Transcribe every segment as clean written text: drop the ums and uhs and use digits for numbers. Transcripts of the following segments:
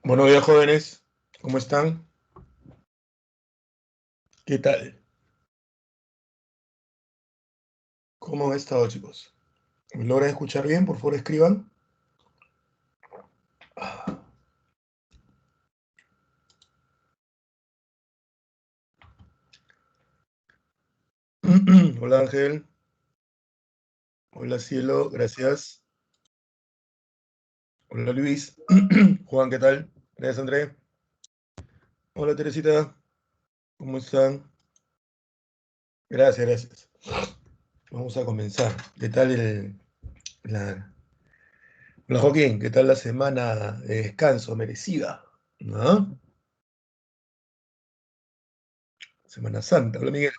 Buenos días, jóvenes. ¿Cómo están? ¿Qué tal? ¿Cómo han estado, chicos? ¿Me logran escuchar bien? Por favor, escriban. Ah. Hola, Ángel. Hola, Cielo. Gracias. Hola, Luis. Juan, ¿qué tal? Gracias, André. Hola, Teresita. ¿Cómo están? Gracias, gracias. Vamos a comenzar. ¿Qué tal la... Hola, Joaquín. ¿Qué tal la semana de descanso merecida? ¿No? Semana Santa. Hola, Miguel.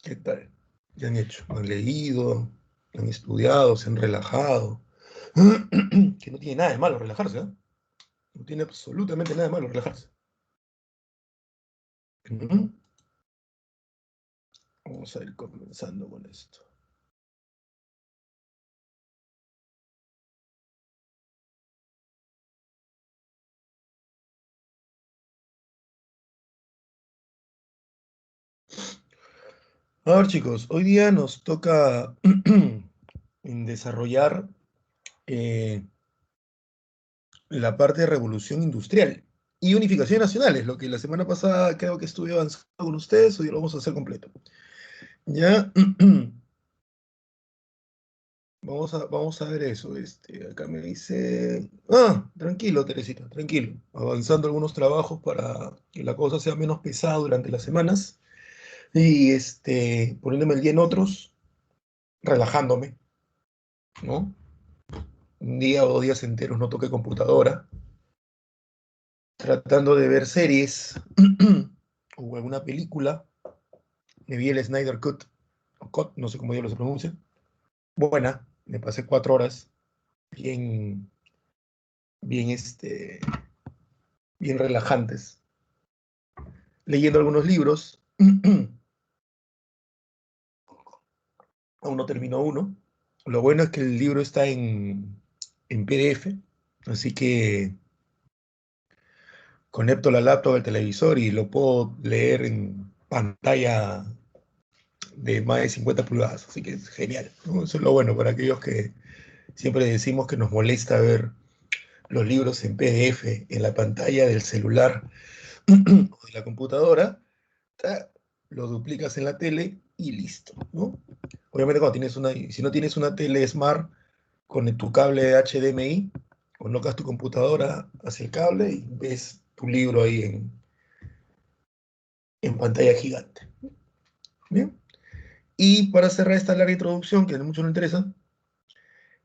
¿Qué tal? ¿Qué han hecho? ¿Han leído? ¿Han estudiado? ¿Se han relajado? Que no tiene nada de malo relajarse, ¿eh? No tiene absolutamente nada de malo relajarse. Ujú. Vamos a ir comenzando con esto. A ver, chicos, hoy día nos toca en desarrollar eh, la parte de revolución industrial y unificación nacional, es lo que la semana pasada creo que estuve avanzando con ustedes, hoy lo vamos a hacer completo. Ya, vamos a ver eso. Acá me dice. Ah, tranquilo, Teresita, tranquilo. Avanzando algunos trabajos para que la cosa sea menos pesada durante las semanas. Y poniéndome el día en otros, relajándome, ¿no? Un día o 2 días enteros no toqué computadora, tratando de ver series o alguna película. Me vi el Snyder Cut, o Cut, no sé cómo diablos se pronuncia. Buena, me pasé 4 horas bien, bien, bien relajantes, leyendo algunos libros. Aún no terminó uno. Lo bueno es que el libro está en PDF, así que conecto la laptop al televisor y lo puedo leer en pantalla de más de 50 pulgadas, así que es genial, ¿no? Eso es lo bueno para aquellos que siempre decimos que nos molesta ver los libros en PDF en la pantalla del celular o de la computadora. Lo duplicas en la tele y listo, ¿no? Obviamente cuando tienes si no tienes una tele Smart con tu cable HDMI, colocas tu computadora hacia el cable y ves tu libro ahí en pantalla gigante. ¿Bien? Y para cerrar esta larga introducción, que a muchos no interesa,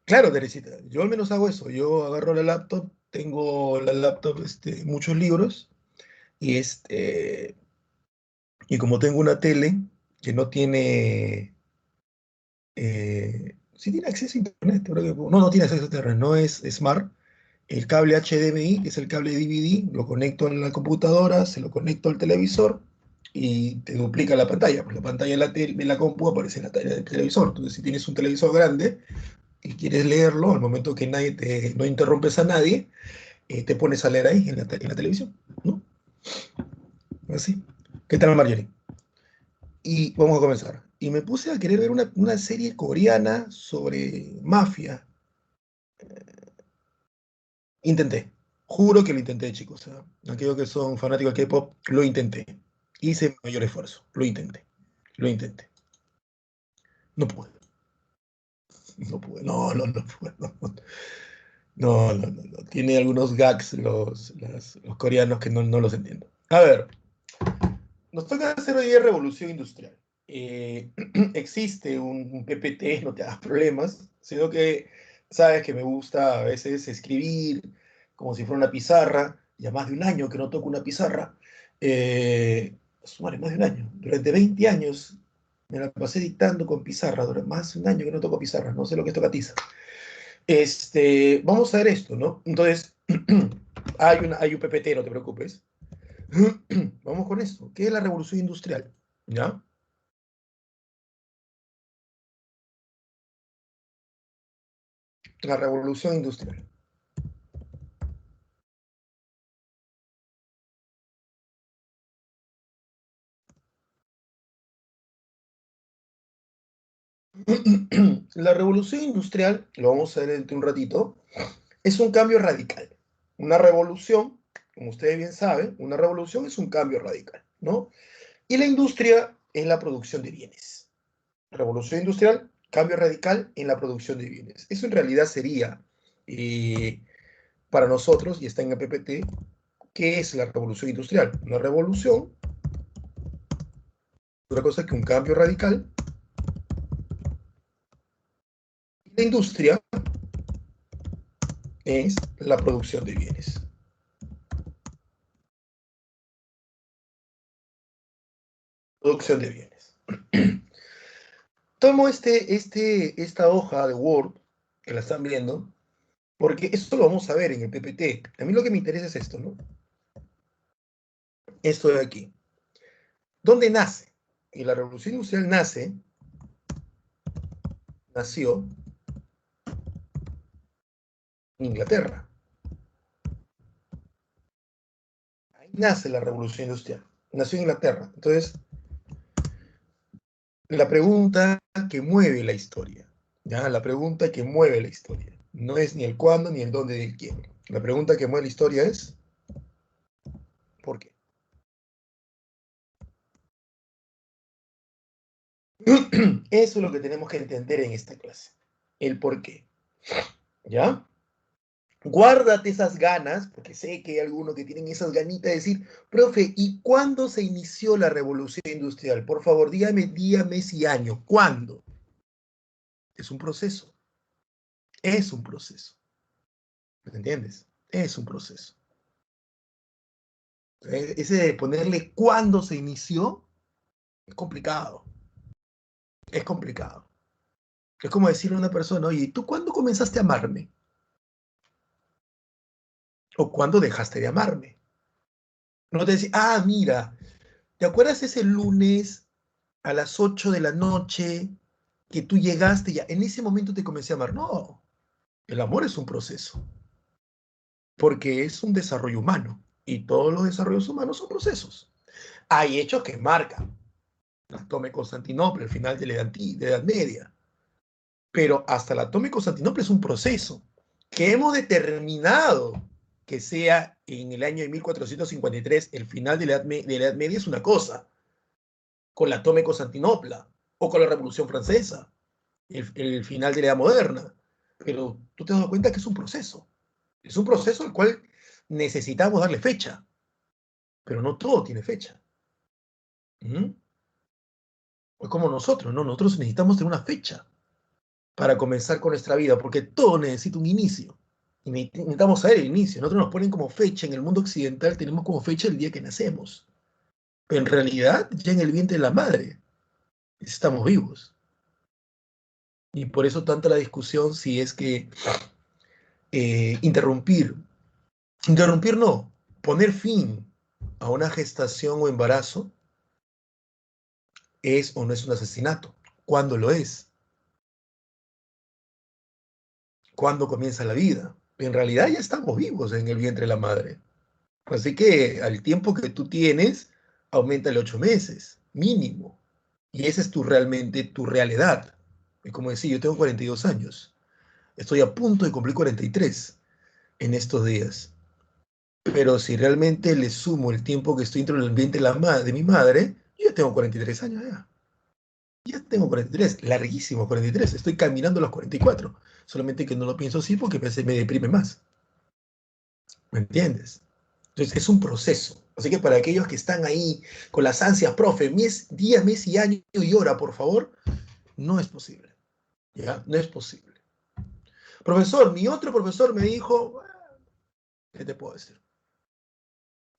claro, Teresita, yo al menos hago eso. Yo agarro la laptop, tengo la laptop, muchos libros, y y como tengo una tele que no tiene, sí tiene acceso a internet, no tiene acceso a internet, no es Smart. El cable HDMI, que es el cable DVD, lo conecto en la computadora, se lo conecto al televisor y te duplica la pantalla. Pues la pantalla de la compu aparece en la tele del televisor. Entonces, si tienes un televisor grande y quieres leerlo, al momento que no interrumpes a nadie, te pones a leer ahí en la televisión, ¿no? Así. ¿Qué tal, Marjorie? Y vamos a comenzar. Y me puse a querer ver una serie coreana sobre mafia. Intenté. Juro que lo intenté, chicos. Aquellos que son fanáticos del K-pop, lo intenté. Hice mi mayor esfuerzo. Lo intenté. Lo intenté. No pude. No pude. No, no, no pude. No, no, no, no, no. Tiene algunos gags los coreanos que no los entiendo. A ver, nos toca hacer hoy día revolución industrial. Existe un PPT, no te hagas problemas, sino que sabes que me gusta a veces escribir como si fuera una pizarra, ya más de un año que no toco una pizarra. Sumar más de un año. Durante 20 años me la pasé dictando con pizarra, durante más de un año que no toco pizarra, no sé lo que es tocar tiza. Vamos a ver esto, ¿no? Entonces, hay un PPT, no te preocupes. Vamos con esto. ¿Qué es la revolución industrial? ¿Ya? La revolución industrial. La revolución industrial, lo vamos a ver dentro de un ratito, es un cambio radical. Una revolución, como ustedes bien saben, una revolución es un cambio radical, ¿no? Y la industria es la producción de bienes. Revolución industrial, cambio radical en la producción de bienes. Eso en realidad sería, para nosotros, y está en el PPT, ¿qué es la revolución industrial? Una revolución, otra cosa que un cambio radical. La industria es la producción de bienes. Producción de bienes. Tomo esta hoja de Word, que la están viendo, porque esto lo vamos a ver en el PPT. A mí lo que me interesa es esto, ¿no? Esto de aquí. ¿Dónde nace? Y la revolución industrial nació en Inglaterra. Ahí nace la revolución industrial. Nació en Inglaterra. Entonces, la pregunta que mueve la historia, ¿ya? La pregunta que mueve la historia. No es ni el cuándo, ni el dónde, ni el quién. La pregunta que mueve la historia es, ¿por qué? Eso es lo que tenemos que entender en esta clase. El por qué. ¿Ya? Guárdate esas ganas, porque sé que hay algunos que tienen esas ganitas de decir, profe, ¿y cuándo se inició la revolución industrial? Por favor, dígame día, mes y año. ¿Cuándo? Es un proceso. Es un proceso. ¿Me entiendes? Es un proceso. Ese de ponerle cuándo se inició es complicado. Es complicado. Es como decirle a una persona, oye, ¿tú cuándo comenzaste a amarme? ¿O cuándo dejaste de amarme? No te decís, ah, mira, ¿te acuerdas ese lunes a las 8 de la noche que tú llegaste ya? En ese momento te comencé a amar. No, el amor es un proceso, porque es un desarrollo humano y todos los desarrollos humanos son procesos. Hay hechos que marcan. La toma de Constantinopla, el final de la Edad Media. Pero hasta la toma de Constantinopla es un proceso que hemos determinado que sea en el año de 1453, el final de la Edad Media es una cosa, con la toma de Constantinopla o con la Revolución Francesa, el final de la Edad Moderna. Pero tú te das cuenta que es un proceso al cual necesitamos darle fecha, pero no todo tiene fecha. ¿Mm? Es como nosotros, ¿no? Nosotros necesitamos tener una fecha para comenzar con nuestra vida, porque todo necesita un inicio. Y necesitamos saber el inicio. Nosotros nos ponen como fecha, en el mundo occidental tenemos como fecha el día que nacemos. Pero en realidad, ya en el vientre de la madre, estamos vivos. Y por eso tanta la discusión si es que interrumpir no, poner fin a una gestación o embarazo es o no es un asesinato. ¿Cuándo lo es? ¿Cuándo comienza la vida? En realidad ya estamos vivos en el vientre de la madre. Así que al tiempo que tú tienes, auméntale 8 meses, mínimo. Y esa es realmente tu realidad. Es como decir, yo tengo 42 años. Estoy a punto de cumplir 43 en estos días. Pero si realmente le sumo el tiempo que estoy dentro del ambiente de mi madre, yo ya tengo 43 años ya. Ya tengo 43, larguísimo 43. Estoy caminando a los 44. Solamente que no lo pienso así porque me deprime más. ¿Me entiendes? Entonces, es un proceso. Así que para aquellos que están ahí con las ansias, profe, día, mes y año y hora, por favor, no es posible. ¿Ya? No es posible. Profesor, mi otro profesor me dijo, ¿qué te puedo decir?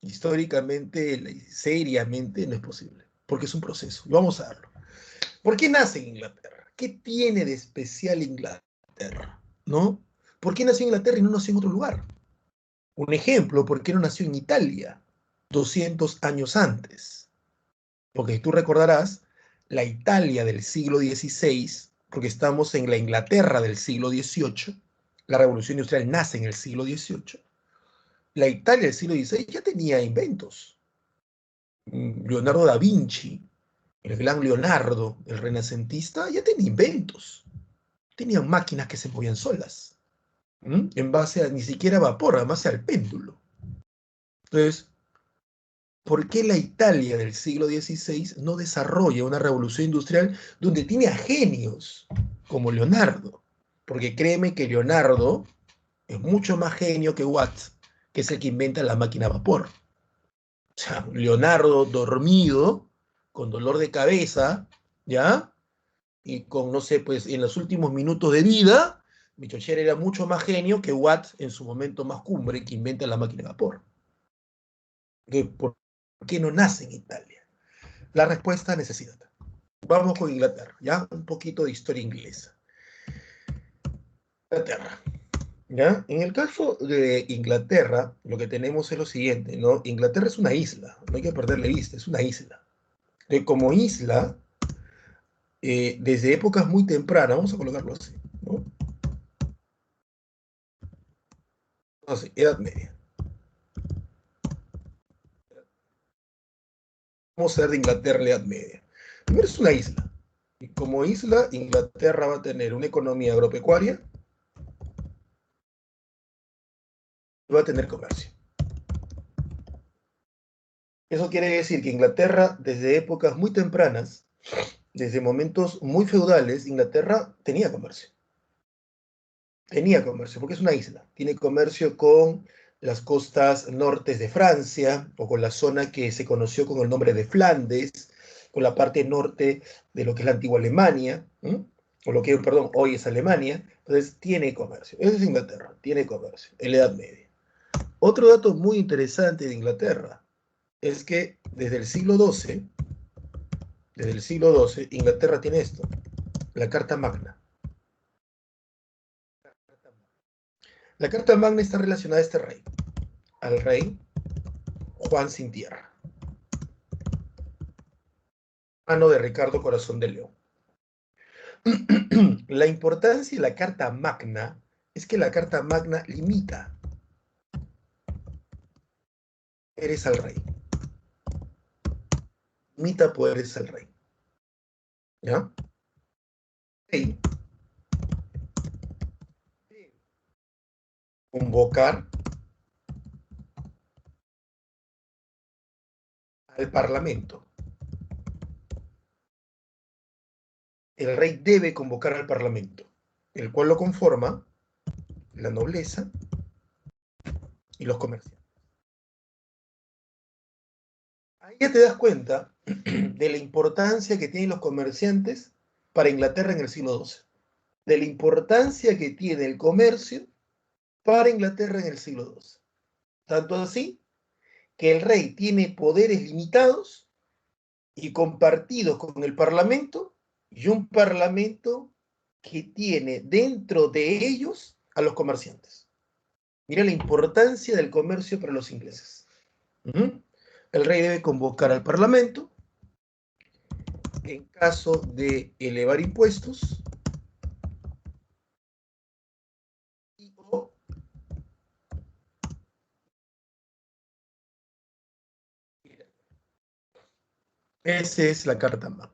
Históricamente, seriamente, no es posible. Porque es un proceso. Y vamos a verlo. ¿Por qué nace en Inglaterra? ¿Qué tiene de especial Inglaterra? ¿No? ¿Por qué nació en Inglaterra y no nació en otro lugar? Un ejemplo, ¿por qué no nació en Italia 200 años antes? Porque tú recordarás la Italia del siglo XVI, porque estamos en la Inglaterra del siglo XVIII, La revolución industrial nace en el siglo XVIII. La Italia del siglo XVI ya tenía inventos. Leonardo da Vinci, el gran Leonardo, el renacentista, ya tenía inventos. Tenían máquinas que se movían solas, en base a ni siquiera vapor, en base al péndulo. Entonces, ¿por qué la Italia del siglo XVI no desarrolla una revolución industrial donde tiene a genios como Leonardo? Porque créeme que Leonardo es mucho más genio que Watts, que es el que inventa la máquina a vapor. O sea, Leonardo dormido, con dolor de cabeza, ¿ya? Y con, no sé, pues en los últimos minutos de vida, Michocher era mucho más genio que Watt en su momento más cumbre, que inventa la máquina de vapor. ¿Por qué no nace en Italia? La respuesta, necesidad. Vamos con Inglaterra, ¿ya? Un poquito de historia inglesa. Inglaterra, ¿ya? En el caso de Inglaterra, lo que tenemos es lo siguiente, ¿no? Inglaterra es una isla, no hay que perderle vista, es una isla. Como isla, desde épocas muy tempranas, vamos a colocarlo así, ¿no? Así, Edad Media. Vamos a ver de Inglaterra en la Edad Media. Primero es una isla. Y como isla, Inglaterra va a tener una economía agropecuaria y va a tener comercio. Eso quiere decir que Inglaterra, desde épocas muy tempranas, desde momentos muy feudales, Inglaterra tenía comercio. Tenía comercio, porque es una isla. Tiene comercio con las costas nortes de Francia, o con la zona que se conoció con el nombre de Flandes, con la parte norte de lo que es la antigua Alemania, o lo que, perdón, hoy es Alemania. Entonces, tiene comercio. Eso es Inglaterra, tiene comercio, en la Edad Media. Otro dato muy interesante de Inglaterra es que desde el siglo XII, Inglaterra tiene esto, la Carta Magna. La Carta Magna está relacionada a este rey, al rey Juan Sin Tierra, mano de Ricardo Corazón de León. La importancia de la Carta Magna es que la Carta Magna limita poderes al rey. Limita poderes al rey. ¿Ya? Y convocar al Parlamento. El rey debe convocar al Parlamento, el cual lo conforma la nobleza y los comerciantes. Ahí ya te das cuenta de la importancia que tienen los comerciantes para Inglaterra en el siglo XII, de la importancia que tiene el comercio para Inglaterra en el siglo XII. Tanto así que el rey tiene poderes limitados y compartidos con el Parlamento, y un Parlamento que tiene dentro de ellos a los comerciantes. Mira la importancia del comercio para los ingleses. El rey debe convocar al Parlamento en caso de elevar impuestos y o esa es la Carta Magna.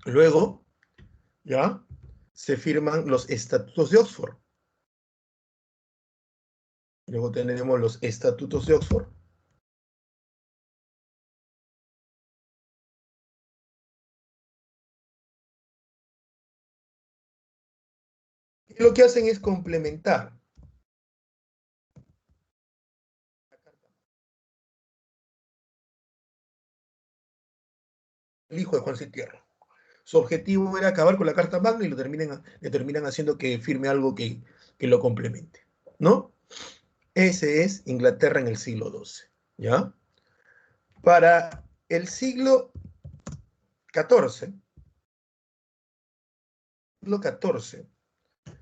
Luego, ya, se firman los Estatutos de Oxford. Luego tenemos los Estatutos de Oxford. Y lo que hacen es complementar el hijo de Juan Sin Tierra. Su objetivo era acabar con la Carta Magna y le terminan haciendo que firme algo que lo complemente, ¿no? Ese es Inglaterra en el siglo XII, ¿ya? Para el siglo XIV,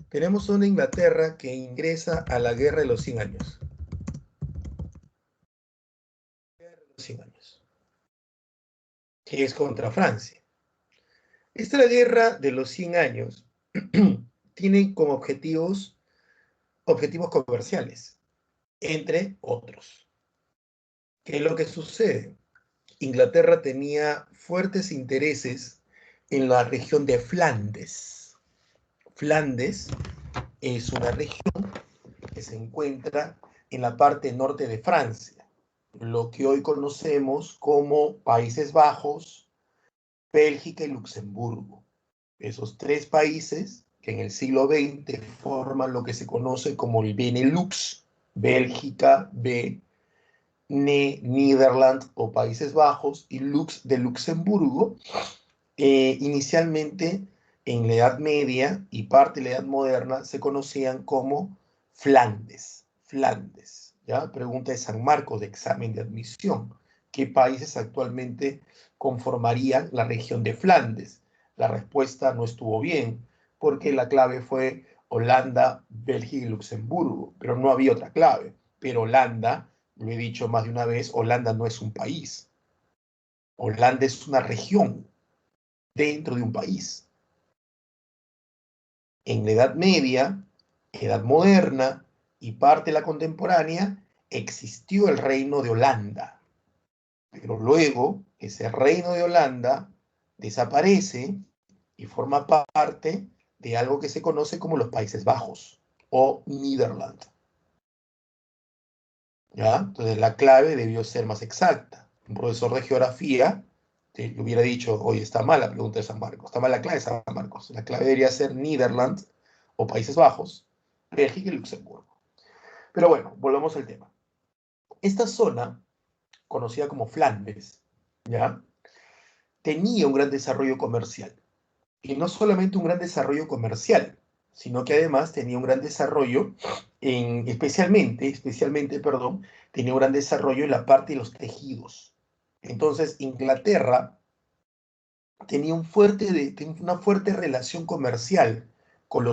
tenemos una Inglaterra que ingresa a la Guerra de los 100 años. Guerra de los 100 años, que es contra Francia. Esta guerra de los 100 años tiene como objetivos objetivos comerciales, entre otros. ¿Qué es lo que sucede? Inglaterra tenía fuertes intereses en la región de Flandes. Flandes es una región que se encuentra en la parte norte de Francia, lo que hoy conocemos como Países Bajos, Bélgica y Luxemburgo. Esos tres países que en el siglo XX forman lo que se conoce como el Benelux, Bélgica, Netherlands o Países Bajos y Lux de Luxemburgo, inicialmente en la Edad Media y parte de la Edad Moderna se conocían como Flandes. Flandes, ¿ya? Pregunta de San Marcos de examen de admisión. ¿Qué países actualmente conformarían la región de Flandes? La respuesta no estuvo bien, porque la clave fue Holanda, Bélgica y Luxemburgo, pero no había otra clave. Pero Holanda, lo he dicho más de una vez, Holanda no es un país. Holanda es una región dentro de un país. En la Edad Media, Edad Moderna y parte de la contemporánea existió el reino de Holanda, pero luego ese reino de Holanda desaparece y forma parte de algo que se conoce como los Países Bajos o Netherlands. ¿Ya? Entonces la clave debió ser más exacta. Un profesor de geografía te hubiera dicho, oye, está mal la pregunta de San Marcos, está mal la clave de San Marcos. La clave debería ser Netherlands o Países Bajos, Bélgica y Luxemburgo. Pero bueno, volvamos al tema. Esta zona, conocida como Flandes, ¿ya? Tenía un gran desarrollo comercial. Y no solamente un gran desarrollo comercial, sino que además tenía un gran desarrollo perdón, tenía un gran desarrollo en la parte de los tejidos. Entonces, Inglaterra tenía una fuerte relación comercial con,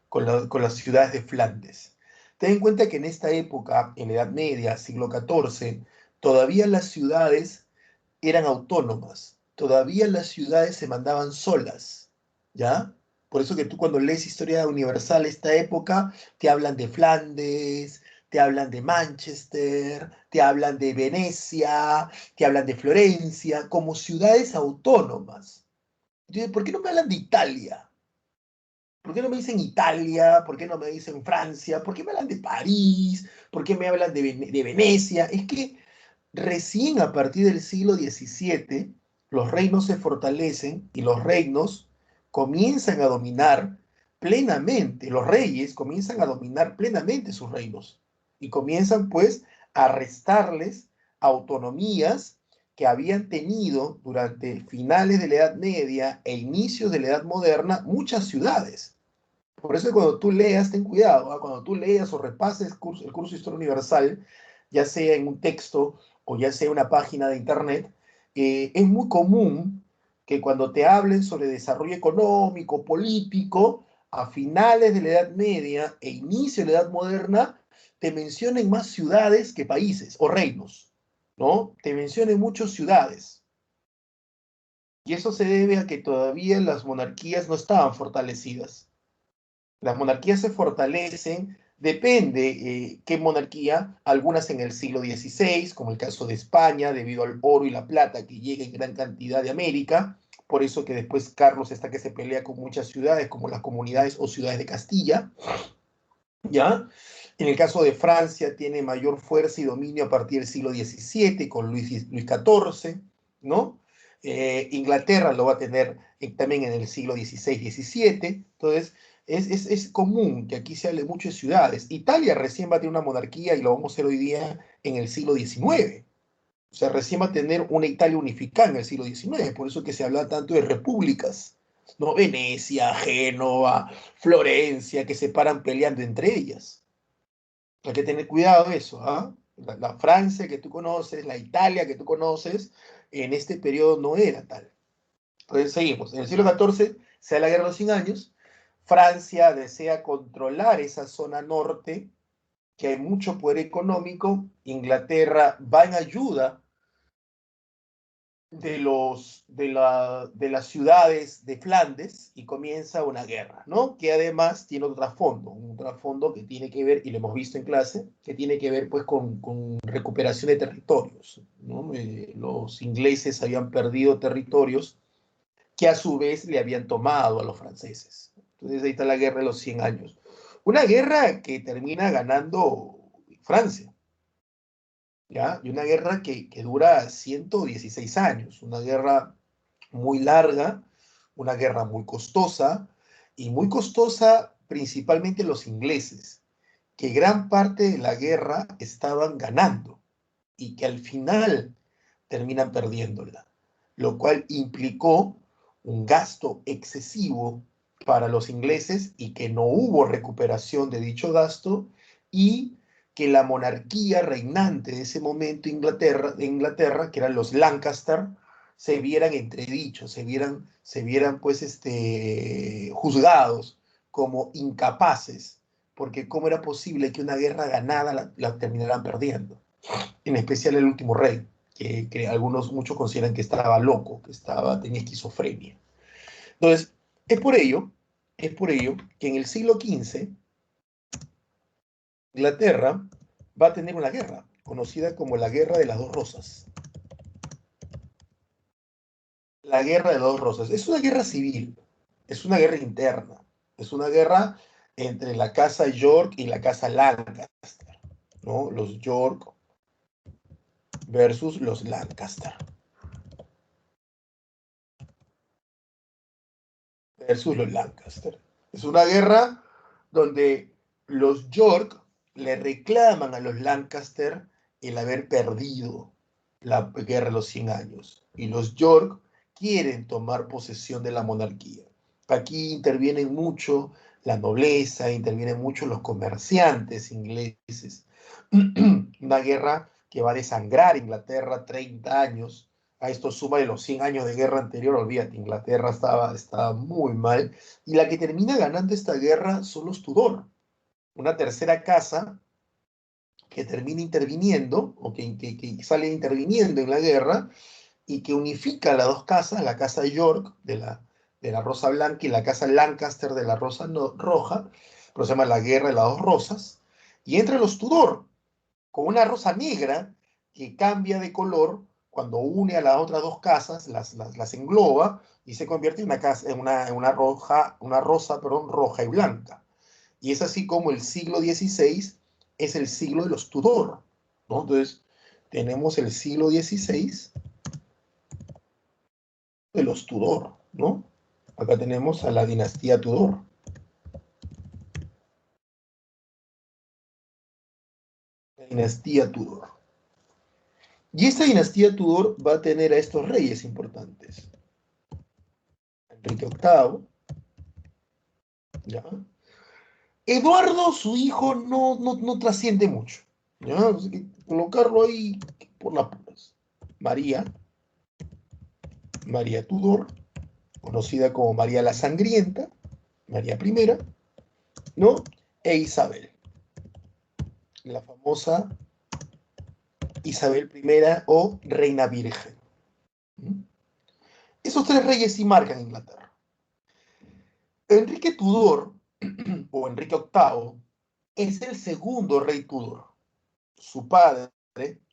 con las ciudades de Flandes. Ten en cuenta que en esta época, en la Edad Media, siglo XIV, todavía las ciudades eran autónomas, todavía las ciudades se mandaban solas, ¿ya? Por eso que tú cuando lees Historia Universal de esta época, te hablan de Flandes, te hablan de Manchester, te hablan de Venecia, te hablan de Florencia, como ciudades autónomas. Entonces, ¿por qué no me hablan de Italia? ¿Por qué no me dicen Italia? ¿Por qué no me dicen Francia? ¿Por qué me hablan de París? ¿Por qué me hablan de Venecia? Es que recién a partir del siglo XVII los reinos se fortalecen y los reinos comienzan a dominar plenamente, los reyes comienzan a dominar plenamente sus reinos y comienzan pues a restarles autonomías que habían tenido durante finales de la Edad Media e inicios de la Edad Moderna muchas ciudades. Por eso cuando tú leas, ten cuidado, ¿eh? Cuando tú leas o repases el curso de Historia Universal, ya sea en un texto o ya sea una página de internet, es muy común que cuando te hablen sobre desarrollo económico, político, a finales de la Edad Media e inicio de la Edad Moderna, te mencionen más ciudades que países o reinos, ¿no? Te mencionen muchas ciudades. Y eso se debe a que todavía las monarquías no estaban fortalecidas. Las monarquías se fortalecen, depende qué monarquía, algunas en el siglo XVI, como el caso de España, debido al oro y la plata que llega en gran cantidad de América, por eso que después Carlos está que se pelea con muchas ciudades, como las comunidades o ciudades de Castilla, ¿ya? En el caso de Francia tiene mayor fuerza y dominio a partir del siglo XVII con Luis XIV, ¿no? Inglaterra lo va a tener también en el siglo XVI-XVII, entonces es común que aquí se hable mucho de ciudades. Italia recién va a tener una monarquía y lo vamos a hacer hoy día en el siglo XIX. O sea, recién va a tener una Italia unificada en el siglo XIX, por eso que se habla tanto de repúblicas, ¿no? Venecia, Génova, Florencia, que se paran peleando entre ellas. Hay que tener cuidado de eso, ¿ah? La Francia que tú conoces, la Italia que tú conoces, en este periodo no era tal. Entonces seguimos. En el siglo XIV se da la Guerra de los 100 años. Francia desea controlar esa zona norte, que hay mucho poder económico. Inglaterra va en ayuda de las ciudades de Flandes y comienza una guerra, ¿no? Que además tiene otro trasfondo, un trasfondo que tiene que ver, y lo hemos visto en clase, que tiene que ver pues con recuperación de territorios, ¿no? Los ingleses habían perdido territorios que a su vez le habían tomado a los franceses. Entonces ahí está la guerra de los 100 años. Una guerra que termina ganando Francia, ¿ya? Y una guerra que dura 116 años, una guerra muy larga, una guerra y muy costosa principalmente los ingleses, que gran parte de la guerra estaban ganando y que al final terminan perdiéndola, lo cual implicó un gasto excesivo para los ingleses y que no hubo recuperación de dicho gasto y que la monarquía reinante de ese momento de Inglaterra, que eran los Lancaster, se vieran entredichos, se vieran pues juzgados como incapaces, porque cómo era posible que una guerra ganada la terminaran perdiendo, en especial el último rey, que muchos consideran que estaba loco, tenía esquizofrenia. Entonces, es por ello que en el siglo XV Inglaterra va a tener una guerra, conocida como la Guerra de las Dos Rosas. La Guerra de las Dos Rosas. Es una guerra civil, es una guerra interna, es una guerra entre la casa York y la casa Lancaster, ¿no? Los York versus los Lancaster. Versus los Lancaster. Es una guerra donde los York le reclaman a los Lancaster el haber perdido la guerra de los 100 años. Y los York quieren tomar posesión de la monarquía. Aquí intervienen mucho la nobleza, intervienen mucho los comerciantes ingleses. Una guerra que va a desangrar Inglaterra 30 años. A esto suma de los 100 años de guerra anterior, olvídate, Inglaterra estaba muy mal. Y la que termina ganando esta guerra son los Tudor, una tercera casa que termina interviniendo, o que sale interviniendo en la guerra, y que unifica las dos casas, la casa York de la Rosa Blanca y la casa Lancaster de la Rosa Roja, pero se llama la Guerra de las Dos Rosas, y entre los Tudor, con una rosa negra que cambia de color cuando une a las otras dos casas, las engloba y se convierte en una rosa, perdón, roja y blanca. Y es así como el siglo XVI es el siglo de los Tudor, ¿no? Entonces, tenemos el siglo XVI de los Tudor, ¿no? Acá tenemos a la dinastía Tudor. La dinastía Tudor. Y esta dinastía Tudor va a tener a estos reyes importantes. Enrique VIII, ¿ya? Eduardo, su hijo, no trasciende mucho, ¿ya? Así que colocarlo ahí por las puras. María, María Tudor, conocida como María la Sangrienta, María I, ¿no? E Isabel, la famosa Isabel I o Reina Virgen. ¿Mm? Esos tres reyes sí marcan Inglaterra. Enrique Tudor, o Enrique VIII, es el segundo rey Tudor. Su padre,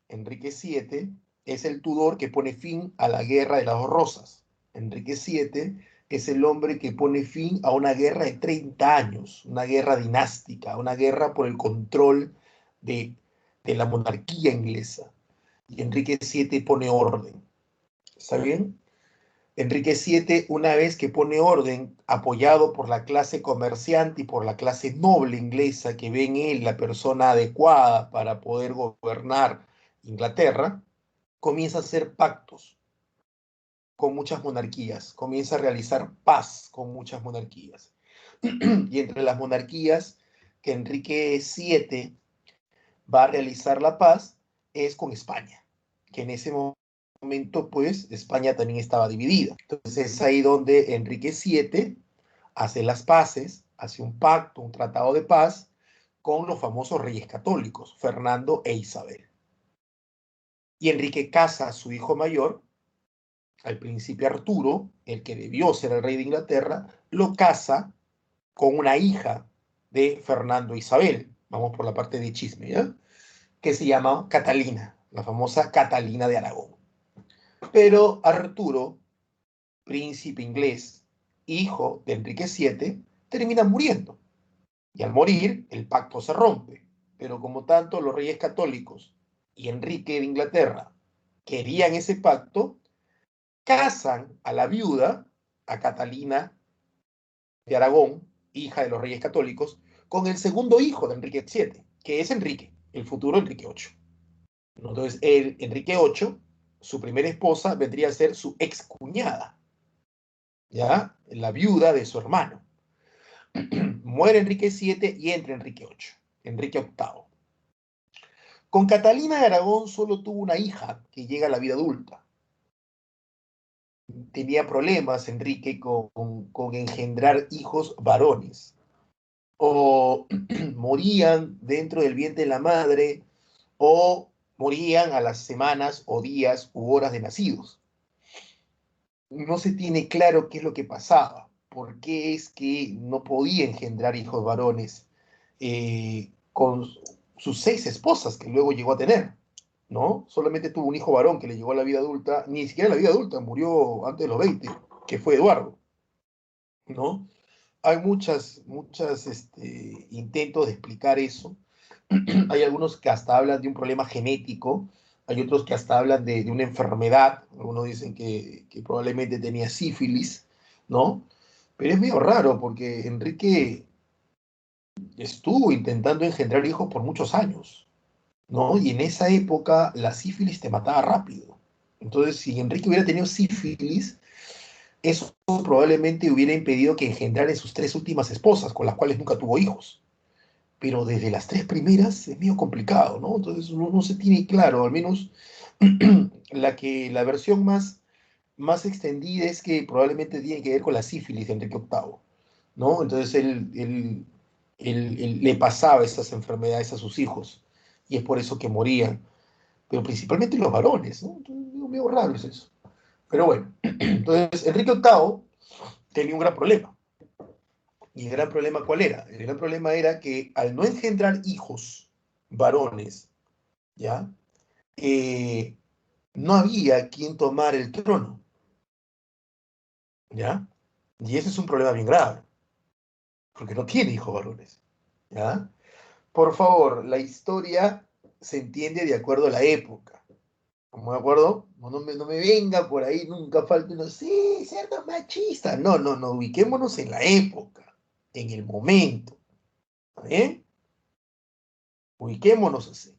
Enrique VII, es el Tudor que pone fin a la Guerra de las Dos Rosas. Enrique VII es el hombre que pone fin a una guerra de 30 años, una guerra dinástica, una guerra por el control de, de la monarquía inglesa. Y Enrique VII pone orden. ¿Está bien? Enrique VII, una vez que pone orden, apoyado por la clase comerciante y por la clase noble inglesa, que ve en él la persona adecuada para poder gobernar Inglaterra, comienza a hacer pactos con muchas monarquías, comienza a realizar paz con muchas monarquías. Y entre las monarquías que Enrique VII va a realizar la paz es con España, que en ese momento, pues, España también estaba dividida. Entonces es ahí donde Enrique VII hace las paces, hace un pacto, un tratado de paz con los famosos reyes católicos, Fernando e Isabel. Y Enrique casa a su hijo mayor al príncipe Arturo, el que debió ser el rey de Inglaterra, lo casa con una hija de Fernando Isabel, vamos por la parte de chisme, ¿ya? Que se llama Catalina, la famosa Catalina de Aragón. Pero Arturo, príncipe inglés, hijo de Enrique VII, termina muriendo. Y al morir, el pacto se rompe. Pero como tanto los reyes católicos y Enrique de Inglaterra querían ese pacto, casan a la viuda, a Catalina de Aragón, hija de los reyes católicos, con el segundo hijo de Enrique VII, que es Enrique, el futuro Enrique VIII. Entonces, Enrique VIII, su primera esposa, vendría a ser su excuñada, ¿ya? La viuda de su hermano. Muere Enrique VII y entra Enrique VIII, Enrique VIII. Con Catalina de Aragón solo tuvo una hija que llega a la vida adulta. Tenía problemas Enrique con engendrar hijos varones. O morían dentro del vientre de la madre, o morían a las semanas o días u horas de nacidos. No se tiene claro qué es lo que pasaba, por qué es que no podía engendrar hijos varones con sus 6 esposas que luego llegó a tener, ¿no? Solamente tuvo un hijo varón que le llegó a la vida adulta, ni siquiera a la vida adulta, murió antes de los 20, que fue Eduardo, ¿no? Hay muchas intentos de explicar eso. Hay algunos que hasta hablan de un problema genético, hay otros que hasta hablan de una enfermedad, algunos dicen que probablemente tenía sífilis, ¿no? Pero es medio raro porque Enrique estuvo intentando engendrar hijos por muchos años, ¿no? Y en esa época la sífilis te mataba rápido. Entonces, si Enrique hubiera tenido sífilis, eso probablemente hubiera impedido que engendrara sus 3 últimas esposas, con las cuales nunca tuvo hijos. Pero desde las 3 primeras es medio complicado, ¿no? Entonces no se tiene claro, al menos la versión más extendida es que probablemente tiene que ver con la sífilis de Enrique VIII, ¿no? Entonces él le pasaba esas enfermedades a sus hijos y es por eso que morían, pero principalmente los varones, ¿no? Entonces, medio raro es eso. Pero bueno, entonces Enrique VIII tenía un gran problema. ¿Y el gran problema cuál era? El gran problema era que al no engendrar hijos varones, ¿ya? Eh, no había quien tomar el trono, ¿ya? Y ese es un problema bien grave, porque no tiene hijos varones, ¿ya? Por favor, la historia se entiende de acuerdo a la época. ¿Cómo de acuerdo? No me venga por ahí, nunca falte uno, sí, cierto machista. No, no, no, ubiquémonos en la época, en el momento, ¿está bien? Ubiquémonos así.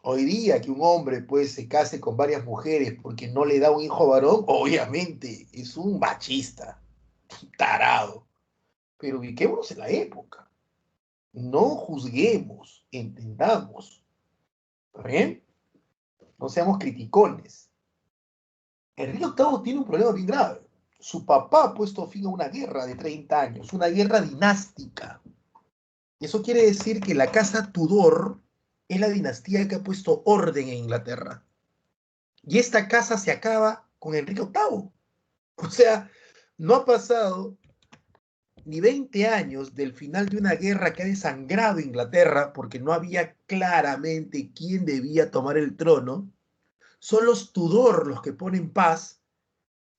Hoy día que un hombre pues se case con varias mujeres porque no le da un hijo varón, obviamente es un machista, un tarado. Pero ubiquémonos en la época. No juzguemos, entendamos. ¿Está bien? No seamos criticones. Enrique VIII tiene un problema bien grave. Su papá ha puesto fin a una guerra de 30 años, una guerra dinástica. Eso quiere decir que la casa Tudor es la dinastía que ha puesto orden en Inglaterra. Y esta casa se acaba con Enrique VIII. O sea, no ha pasado ni 20 años del final de una guerra que ha desangrado Inglaterra porque no había claramente quién debía tomar el trono. Son los Tudor los que ponen paz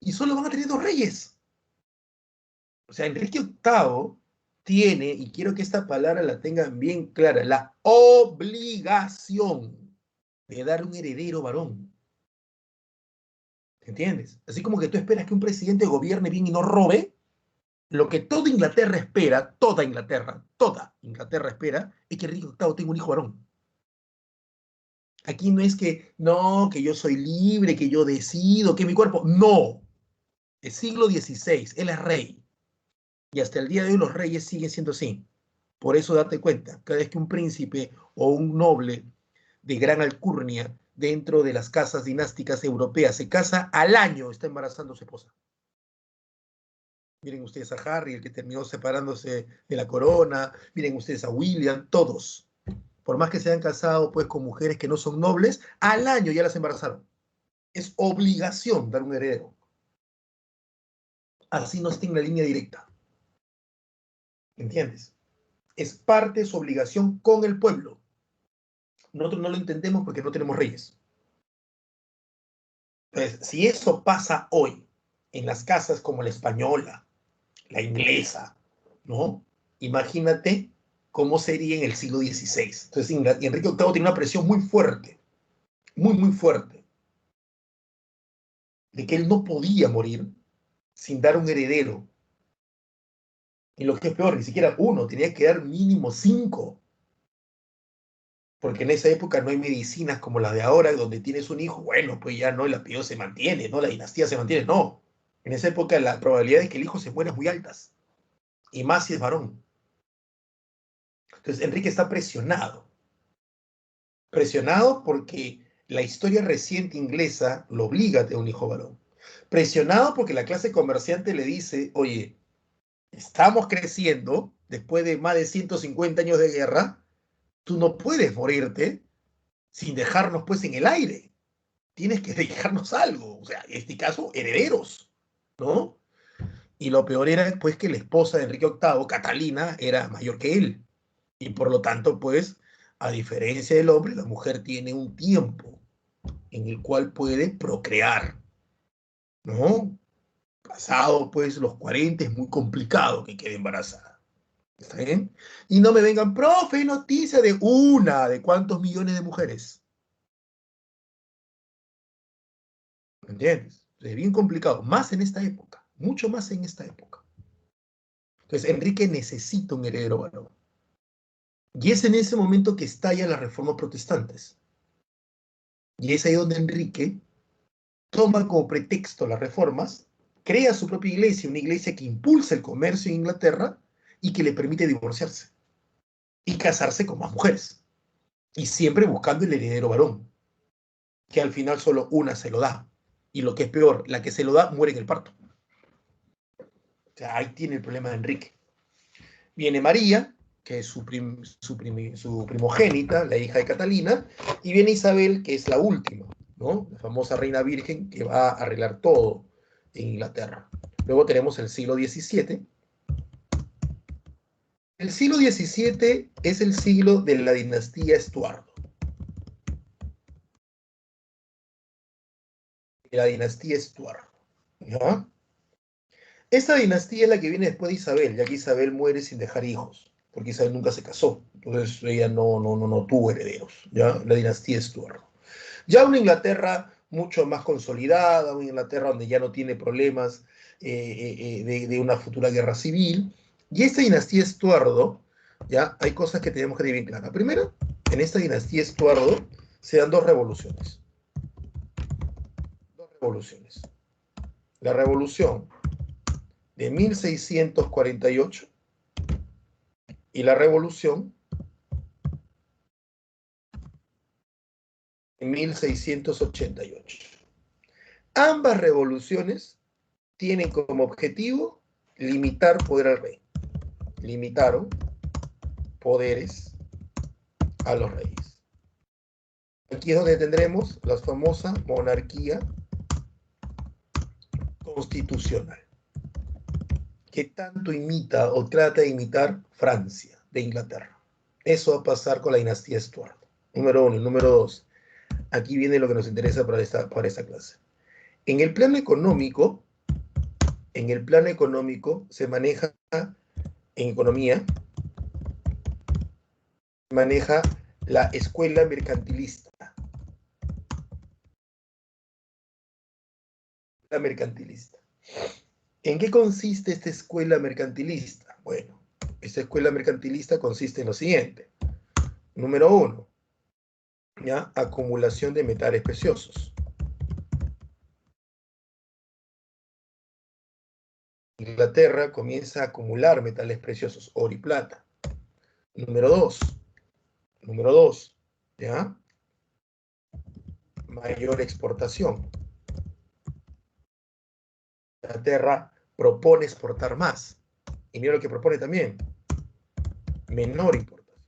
y solo van a tener 2 reyes. O sea, Enrique VIII tiene, y quiero que esta palabra la tengan bien clara, la obligación de dar un heredero varón. ¿Entiendes? Así como que tú esperas que un presidente gobierne bien y no robe, lo que toda Inglaterra espera, es que Enrique VIII tenga un hijo varón. Aquí no es que, no, que yo soy libre, que yo decido, que mi cuerpo. No. Es siglo XVI, él es rey. Y hasta el día de hoy los reyes siguen siendo así. Por eso date cuenta, cada vez que un príncipe o un noble de gran alcurnia dentro de las casas dinásticas europeas se casa, al año está embarazando a su esposa. Miren ustedes a Harry, el que terminó separándose de la corona. Miren ustedes a William, todos. Por más que se hayan casado pues con mujeres que no son nobles, al año ya las embarazaron. Es obligación dar un heredero. Así no está en la línea directa. ¿Entiendes? Es parte de su obligación con el pueblo. Nosotros no lo entendemos porque no tenemos reyes. Entonces, si eso pasa hoy en las casas como la española, la inglesa, ¿no? Imagínate cómo sería en el siglo XVI. Entonces, Enrique VIII tiene una presión muy fuerte, muy, muy fuerte, de que él no podía morir sin dar un heredero. Y lo que es peor, ni siquiera uno, tenía que dar mínimo 5. Porque en esa época no hay medicinas como las de ahora, donde tienes un hijo, bueno, pues ya no, el apellido se mantiene, no, la dinastía se mantiene, no. En esa época la probabilidad de que el hijo se muera es muy altas, y más si es varón. Entonces Enrique está presionado porque la historia reciente inglesa lo obliga a tener un hijo varón. Presionado porque la clase comerciante le dice, oye, estamos creciendo después de más de 150 años de guerra, tú no puedes morirte sin dejarnos pues en el aire. Tienes que dejarnos algo, o sea, en este caso, herederos, ¿no? Y lo peor era pues que la esposa de Enrique VIII, Catalina, era mayor que él. Y por lo tanto, pues, a diferencia del hombre, la mujer tiene un tiempo en el cual puede procrear, ¿no? Pasado, pues, los 40 es muy complicado que quede embarazada. ¿Está bien? Y no me vengan, profe, noticia de una, de cuántos millones de mujeres. ¿Me entiendes? Es bien complicado, más en esta época, mucho más en esta época. Entonces, Enrique necesita un heredero varón. Y es en ese momento que estalla las reformas protestantes. Y es ahí donde Enrique toma como pretexto las reformas, crea su propia iglesia, una iglesia que impulsa el comercio en Inglaterra y que le permite divorciarse y casarse con más mujeres. Y siempre buscando el heredero varón, que al final solo una se lo da. Y lo que es peor, la que se lo da muere en el parto. O sea, ahí tiene el problema de Enrique. Viene María, que es su primogénita, la hija de Catalina, y viene Isabel, que es la última, ¿no? La famosa reina virgen que va a arreglar todo en Inglaterra. Luego tenemos el siglo XVII. El siglo XVII es el siglo de la dinastía Estuardo. La dinastía Estuardo. ¿Ya? Esta dinastía es la que viene después de Isabel, ya que Isabel muere sin dejar hijos, porque Isabel nunca se casó, entonces ella no tuvo herederos, ¿ya? La dinastía Estuardo. Ya una Inglaterra mucho más consolidada, una Inglaterra donde ya no tiene problemas de una futura guerra civil, y esta dinastía Estuardo, ya hay cosas que tenemos que tener bien claras. Primero, en esta dinastía Estuardo se dan dos revoluciones. Dos revoluciones. La revolución de 1648 y la revolución de 1688. Ambas revoluciones tienen como objetivo limitar poder al rey. Limitaron poderes a los reyes. Aquí es donde tendremos la famosa monarquía constitucional, que tanto imita o trata de imitar Francia de Inglaterra. Eso va a pasar con la dinastía Stuart. Número uno. Número dos. Aquí viene lo que nos interesa para esta clase. En el plano económico, se maneja, en economía, maneja la escuela mercantilista. La mercantilista. ¿En qué consiste esta escuela mercantilista? Bueno, esta escuela mercantilista consiste en lo siguiente. Número uno, ¿ya? Acumulación de metales preciosos. Inglaterra comienza a acumular metales preciosos, oro y plata. Número dos, ¿ya? Mayor exportación. Inglaterra propone exportar más. Y mira lo que propone también, menor importación.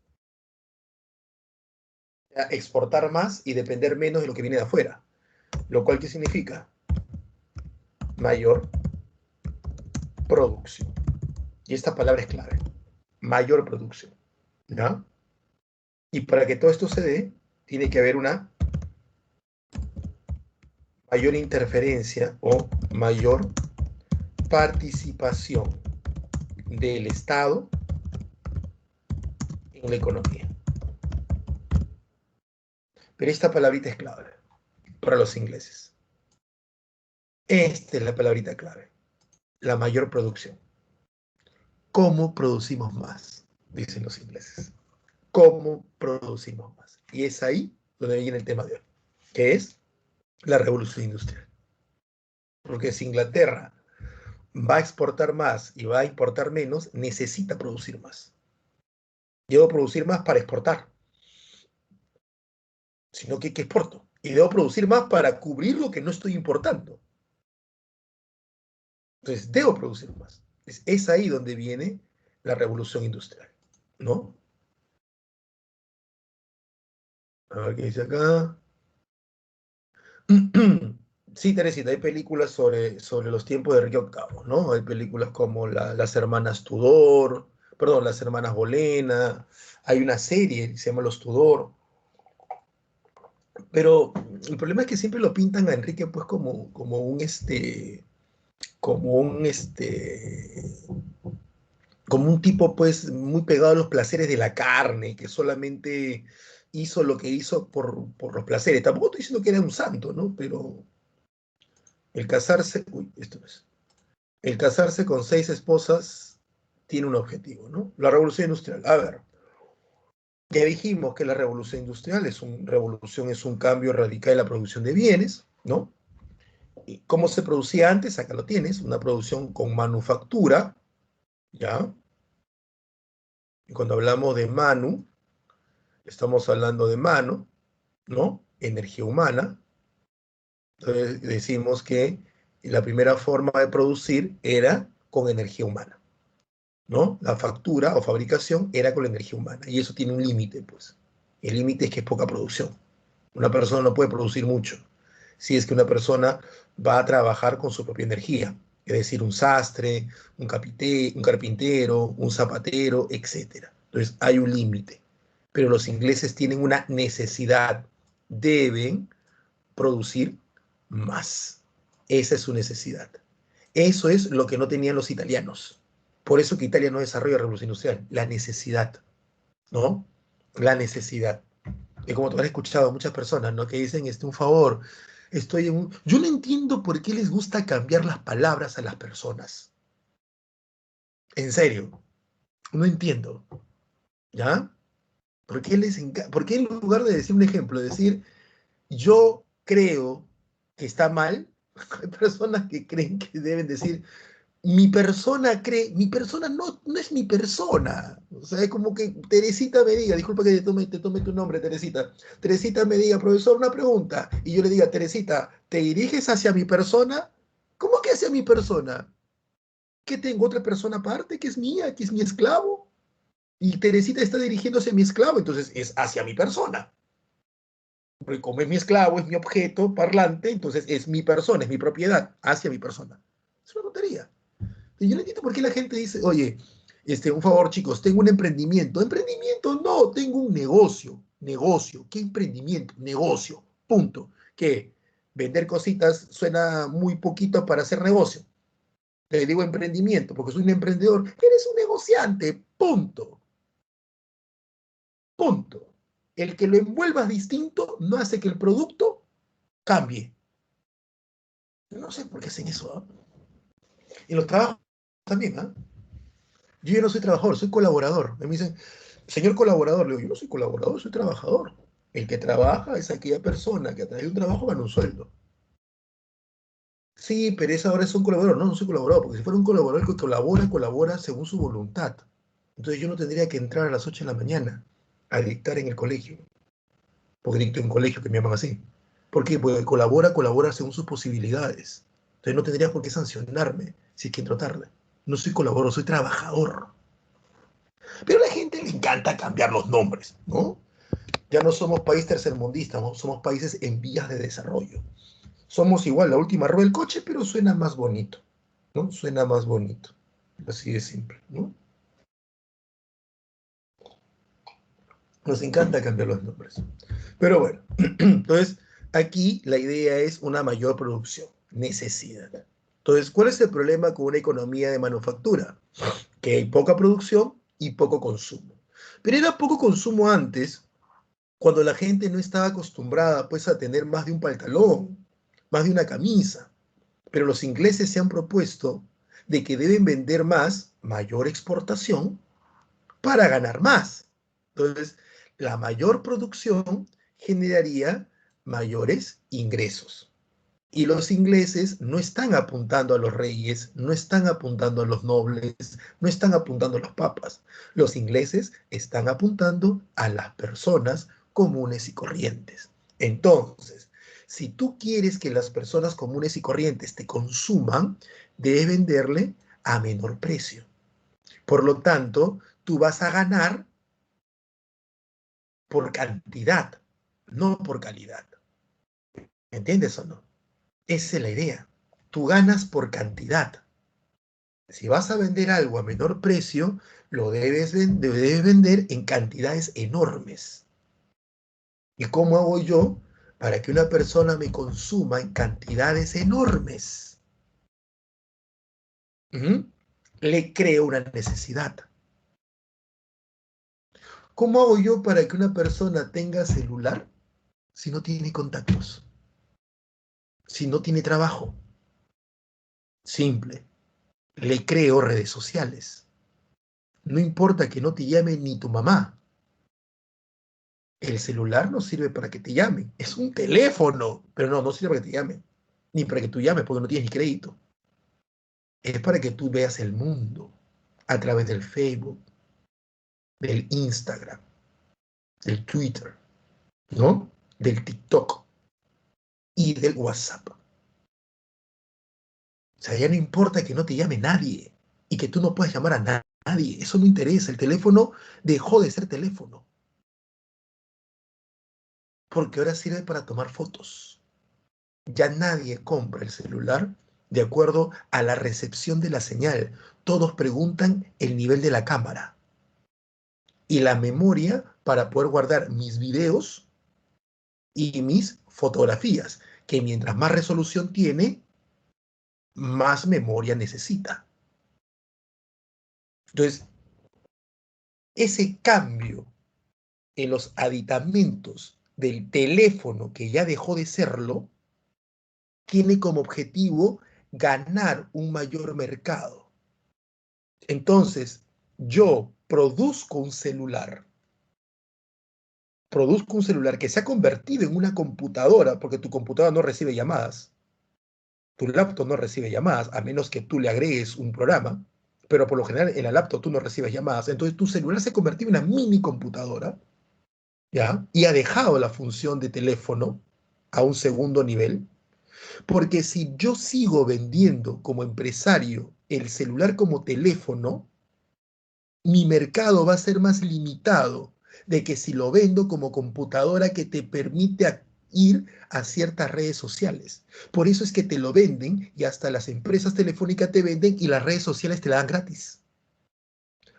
Exportar más y depender menos de lo que viene de afuera. Lo cual, ¿qué significa? Mayor producción. Y esta palabra es clave. Mayor producción. ¿Ya? Y para que todo esto se dé, tiene que haber una mayor interferencia o mayor participación del Estado en la economía. Pero esta palabrita es clave para los ingleses. Esta es la palabrita clave. La mayor producción. ¿Cómo producimos más? Dicen los ingleses. ¿Cómo producimos más? Y es ahí donde viene el tema de hoy, que es la revolución industrial. Porque si Inglaterra va a exportar más y va a importar menos, necesita producir más. Debo producir más para exportar, sino que exporto. Y debo producir más para cubrir lo que no estoy importando. Entonces, debo producir más. Es ahí donde viene la revolución industrial, ¿no? A ver qué dice acá. Sí, Teresita, hay películas sobre los tiempos de Enrique VIII, ¿no? Hay películas como las hermanas Tudor, perdón, las hermanas Bolena, hay una serie que se llama Los Tudor, pero el problema es que siempre lo pintan a Enrique pues como un como un tipo pues muy pegado a los placeres de la carne, que solamente hizo lo que hizo por los placeres. Tampoco estoy diciendo que era un santo, ¿no? Pero el casarse, uy, esto no es. El casarse con 6 esposas tiene un objetivo, ¿no? La revolución industrial. A ver, ya dijimos que la revolución industrial es un cambio radical en la producción de bienes, ¿no? ¿Y cómo se producía antes? Acá lo tienes, una producción con manufactura, ¿ya? Y cuando hablamos de manu, estamos hablando de mano, ¿no? Energía humana. Entonces decimos que la primera forma de producir era con energía humana, ¿no? La factura o fabricación era con la energía humana. Y eso tiene un límite, pues. El límite es que es poca producción. Una persona no puede producir mucho si es que una persona va a trabajar con su propia energía. Es decir, un sastre, un carpintero, un zapatero, etc. Entonces, hay un límite. Pero los ingleses tienen una necesidad. Deben producir más. Esa es su necesidad. Eso es lo que no tenían los italianos. Por eso que Italia no desarrolla la revolución industrial, la necesidad, ¿no? La necesidad. Y como tú has escuchado muchas personas, ¿no? Que dicen, un favor, estoy en un... Yo no entiendo por qué les gusta cambiar las palabras a las personas. En serio, no entiendo, ¿ya? ¿Por qué en lugar de decir un ejemplo, decir, yo creo que está mal, hay personas que creen que deben decir, mi persona no es mi persona. O sea, es como que Teresita me diga, disculpa que te tome tu nombre, Teresita. Teresita me diga, profesor, una pregunta. Y yo le diga, Teresita, ¿te diriges hacia mi persona? ¿Cómo que hacia mi persona? ¿Que tengo otra persona aparte que es mía, que es mi esclavo? Y Teresita está dirigiéndose a mi esclavo, entonces es hacia mi persona. Porque como es mi esclavo, es mi objeto parlante, entonces es mi persona, es mi propiedad, hacia mi persona. Es una tontería. Y yo no entiendo por qué la gente dice, oye, un favor, chicos, tengo un emprendimiento. Emprendimiento, no, tengo un negocio. Negocio, ¿qué emprendimiento? Negocio, punto. ¿Qué? Vender cositas suena muy poquito para hacer negocio. Le digo emprendimiento, porque soy un emprendedor. Eres un negociante, punto. Punto. El que lo envuelvas distinto no hace que el producto cambie. No sé por qué hacen eso, ¿eh? Y los trabajos también, ¿eh? Yo ya no soy trabajador, soy colaborador. Me dicen, señor colaborador, le digo, yo no soy colaborador, soy trabajador. El que trabaja es aquella persona que a través de un trabajo gana un sueldo. Sí, pero esa ahora es un colaborador. No, no soy colaborador, porque si fuera un colaborador que colabora, colabora según su voluntad. Entonces yo no tendría que entrar a las 8 de la mañana a dictar en el colegio, porque dicto en un colegio que me llaman así. ¿Por qué? Porque colabora, colabora según sus posibilidades. Entonces no tendría por qué sancionarme si es que entro tarde. No soy colaborador, soy trabajador. Pero a la gente le encanta cambiar los nombres, ¿no? Ya no somos país tercermundista, ¿no? Somos países en vías de desarrollo. Somos igual la última rueda del coche, pero suena más bonito, ¿no? Suena más bonito. Así de simple, ¿no? Nos encanta cambiar los nombres. Pero bueno, entonces aquí la idea es una mayor producción, necesidad. Entonces, ¿cuál es el problema con una economía de manufactura? Que hay poca producción y poco consumo. Pero era poco consumo antes, cuando la gente no estaba acostumbrada pues a tener más de un pantalón, más de una camisa. Pero los ingleses se han propuesto de que deben vender más, mayor exportación, para ganar más. Entonces, la mayor producción generaría mayores ingresos. Y los ingleses no están apuntando a los reyes, no están apuntando a los nobles, no están apuntando a los papas. Los ingleses están apuntando a las personas comunes y corrientes. Entonces, si tú quieres que las personas comunes y corrientes te consuman, debes venderle a menor precio. Por lo tanto, tú vas a ganar por cantidad, no por calidad. ¿Entiendes o no? Esa es la idea. Tú ganas por cantidad. Si vas a vender algo a menor precio, debes vender en cantidades enormes. ¿Y cómo hago yo para que una persona me consuma en cantidades enormes? ¿Mm? Le creo una necesidad. ¿Cómo hago yo para que una persona tenga celular si no tiene contactos? Si no tiene trabajo. Simple. Le creo redes sociales. No importa que no te llame ni tu mamá. El celular no sirve para que te llamen. Es un teléfono, pero no sirve para que te llamen. Ni para que tú llames porque no tienes ni crédito. Es para que tú veas el mundo a través del Facebook, del Instagram, del Twitter, ¿no? Del TikTok y del WhatsApp. O sea, ya no importa que no te llame nadie y que tú no puedas llamar a nadie. Eso no interesa. El teléfono dejó de ser teléfono porque ahora sirve para tomar fotos. Ya nadie compra el celular de acuerdo a la recepción de la señal. Todos preguntan el nivel de la cámara y la memoria para poder guardar mis videos y mis fotografías, que mientras más resolución tiene, más memoria necesita. Entonces, ese cambio en los aditamentos del teléfono, que ya dejó de serlo, tiene como objetivo ganar un mayor mercado. Entonces, yo produzco un celular que se ha convertido en una computadora, porque tu computadora no recibe llamadas, tu laptop no recibe llamadas, a menos que tú le agregues un programa, pero por lo general en la laptop tú no recibes llamadas, entonces tu celular se ha convertido en una mini computadora, ¿ya? Y ha dejado la función de teléfono a un segundo nivel, porque si yo sigo vendiendo como empresario el celular como teléfono, mi mercado va a ser más limitado de que si lo vendo como computadora que te permite ir a ciertas redes sociales. Por eso es que te lo venden y hasta las empresas telefónicas te venden y las redes sociales te la dan gratis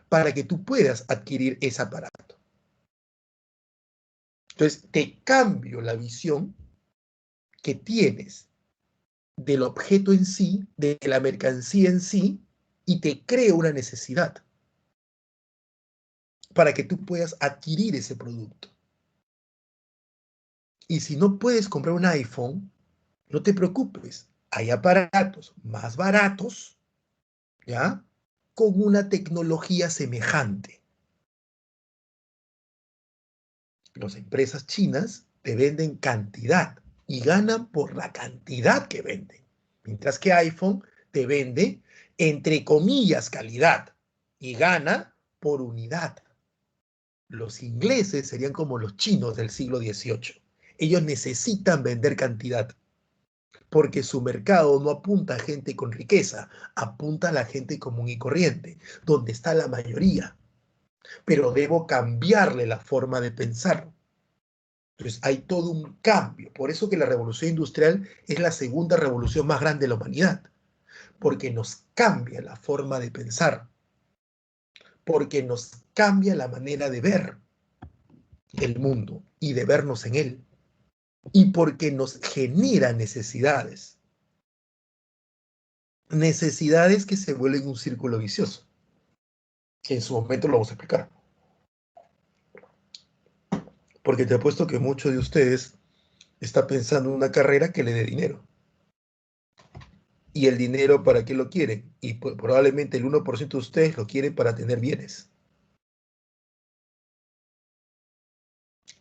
para que tú puedas adquirir ese aparato. Entonces, te cambio la visión que tienes del objeto en sí, de la mercancía en sí, y te creo una necesidad para que tú puedas adquirir ese producto. Y si no puedes comprar un iPhone, no te preocupes. Hay aparatos más baratos, ¿ya? Con una tecnología semejante. Las empresas chinas te venden cantidad y ganan por la cantidad que venden. Mientras que iPhone te vende, entre comillas, calidad y gana por unidad. Los ingleses serían como los chinos del siglo XVIII. Ellos necesitan vender cantidad, porque su mercado no apunta a gente con riqueza, apunta a la gente común y corriente, donde está la mayoría. Pero debo cambiarle la forma de pensar. Entonces hay todo un cambio. Por eso que la revolución industrial es la segunda revolución más grande de la humanidad, porque nos cambia la forma de pensar, porque nos cambia la manera de ver el mundo y de vernos en él, y porque nos genera necesidades, necesidades que se vuelven un círculo vicioso, que en su momento lo vamos a explicar. Porque te apuesto que muchos de ustedes está pensando en una carrera que le dé dinero. ¿Y el dinero para qué lo quieren? Y probablemente el 1% de ustedes lo quieren para tener bienes.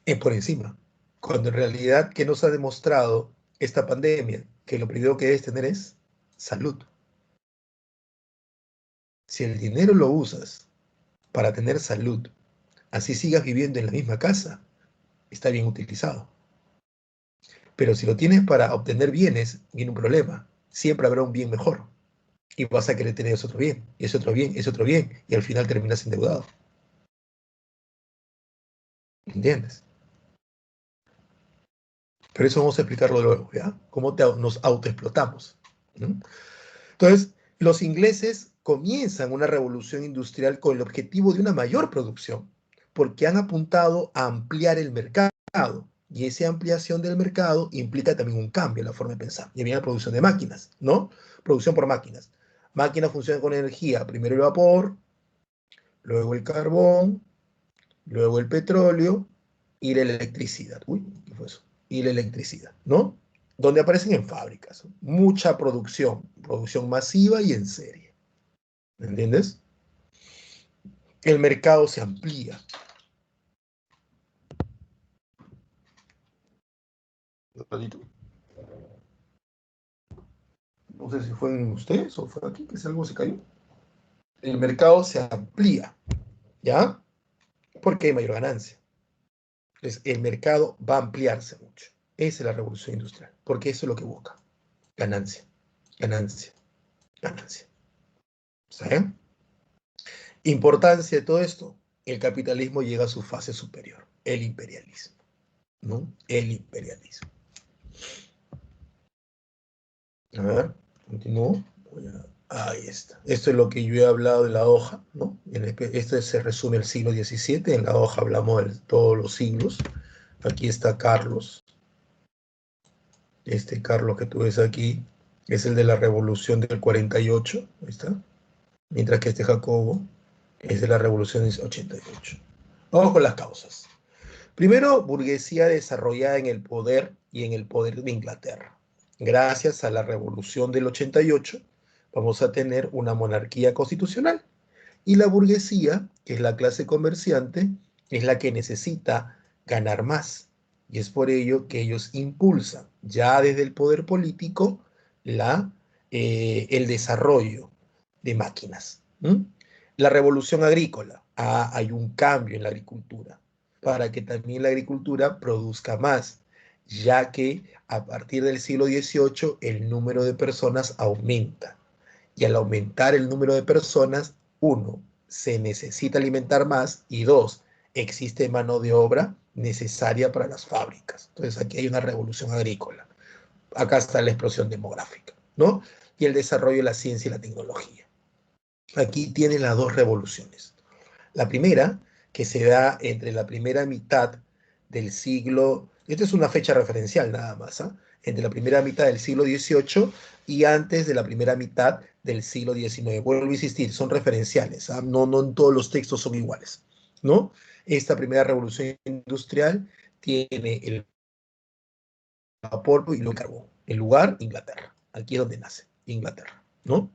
Es por encima. Cuando en realidad, ¿qué nos ha demostrado esta pandemia? Que lo primero que debes tener es salud. Si el dinero lo usas para tener salud, así sigas viviendo en la misma casa, está bien utilizado. Pero si lo tienes para obtener bienes, viene un problema. Siempre habrá un bien mejor. Y vas a querer tener ese otro bien, y ese otro bien, ese otro bien, y al final terminas endeudado. ¿Entiendes? Pero eso vamos a explicarlo luego, ¿ya? Cómo nos autoexplotamos. ¿No? Entonces, los ingleses comienzan una revolución industrial con el objetivo de una mayor producción, porque han apuntado a ampliar el mercado. Y esa ampliación del mercado implica también un cambio en la forma de pensar. Y viene la producción de máquinas, ¿no? Producción por máquinas. Máquinas funcionan con energía. Primero el vapor, luego el carbón, luego el petróleo y la electricidad. Uy, ¿qué fue eso? Y la electricidad, ¿no? Donde aparecen en fábricas. Mucha producción, producción masiva y en serie. ¿Me entiendes? El mercado se amplía. No sé si fue en ustedes o fue aquí que si algo se cayó. El mercado se amplía, ¿ya? Porque hay mayor ganancia. Entonces, el mercado va a ampliarse mucho. Esa es la revolución industrial, porque eso es lo que busca. Ganancia, ganancia, ganancia. ¿Saben? Importancia de todo esto. El capitalismo llega a su fase superior, el imperialismo, ¿no? El imperialismo. A ver, continúo. Ahí está. Esto es lo que yo he hablado de la hoja, ¿no? Esto se resume el siglo XVII. En la hoja hablamos de todos los siglos. Aquí está Carlos. Este Carlos que tú ves aquí es el de la Revolución del 48. Ahí está. Mientras que este Jacobo es de la Revolución del 88. Vamos con las causas. Primero, burguesía desarrollada en el poder y en el poder de Inglaterra. Gracias a la Revolución del 88, vamos a tener una monarquía constitucional. Y la burguesía, que es la clase comerciante, es la que necesita ganar más. Y es por ello que ellos impulsan ya desde el poder político el desarrollo de máquinas. ¿Mm? La revolución agrícola. Hay un cambio en la agricultura para que también la agricultura produzca más, ya que a partir del siglo XVIII el número de personas aumenta. Y al aumentar el número de personas, uno, se necesita alimentar más y dos, existe mano de obra necesaria para las fábricas. Entonces aquí hay una revolución agrícola. Acá está la explosión demográfica, ¿no? Y el desarrollo de la ciencia y la tecnología. Aquí tienen las dos revoluciones. La primera, que se da entre la primera mitad del siglo, esta es una fecha referencial nada más, ¿eh? Entre la primera mitad del siglo XVIII y antes de la primera mitad del siglo XIX. Vuelvo a insistir, son referenciales, ¿eh? No, no en todos los textos son iguales, ¿no? Esta primera revolución industrial tiene el vapor y el carbón. El lugar, Inglaterra. Aquí es donde nace, Inglaterra, ¿no?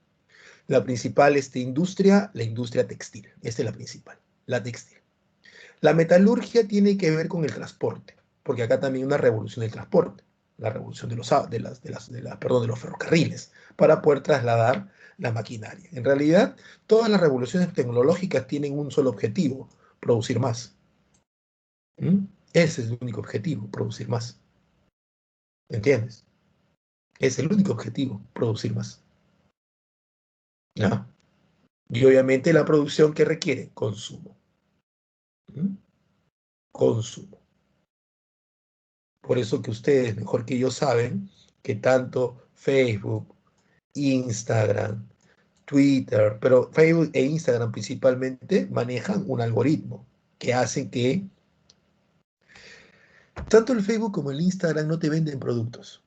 La principal industria, la industria textil. Esta es la principal, la textil. La metalurgia tiene que ver con el transporte, porque acá también hay una revolución del transporte, la revolución de los ferrocarriles, para poder trasladar la maquinaria. En realidad, todas las revoluciones tecnológicas tienen un solo objetivo, producir más. ¿Mm? Ese es el único objetivo, producir más. ¿Entiendes? Es el único objetivo, producir más. ¿Ya? Y obviamente la producción que requiere consumo. ¿Mm? Consumo. Por eso que ustedes, mejor que yo, saben que tanto Facebook, Instagram, Twitter, pero Facebook e Instagram principalmente manejan un algoritmo que hace que tanto el Facebook como el Instagram no te venden productos,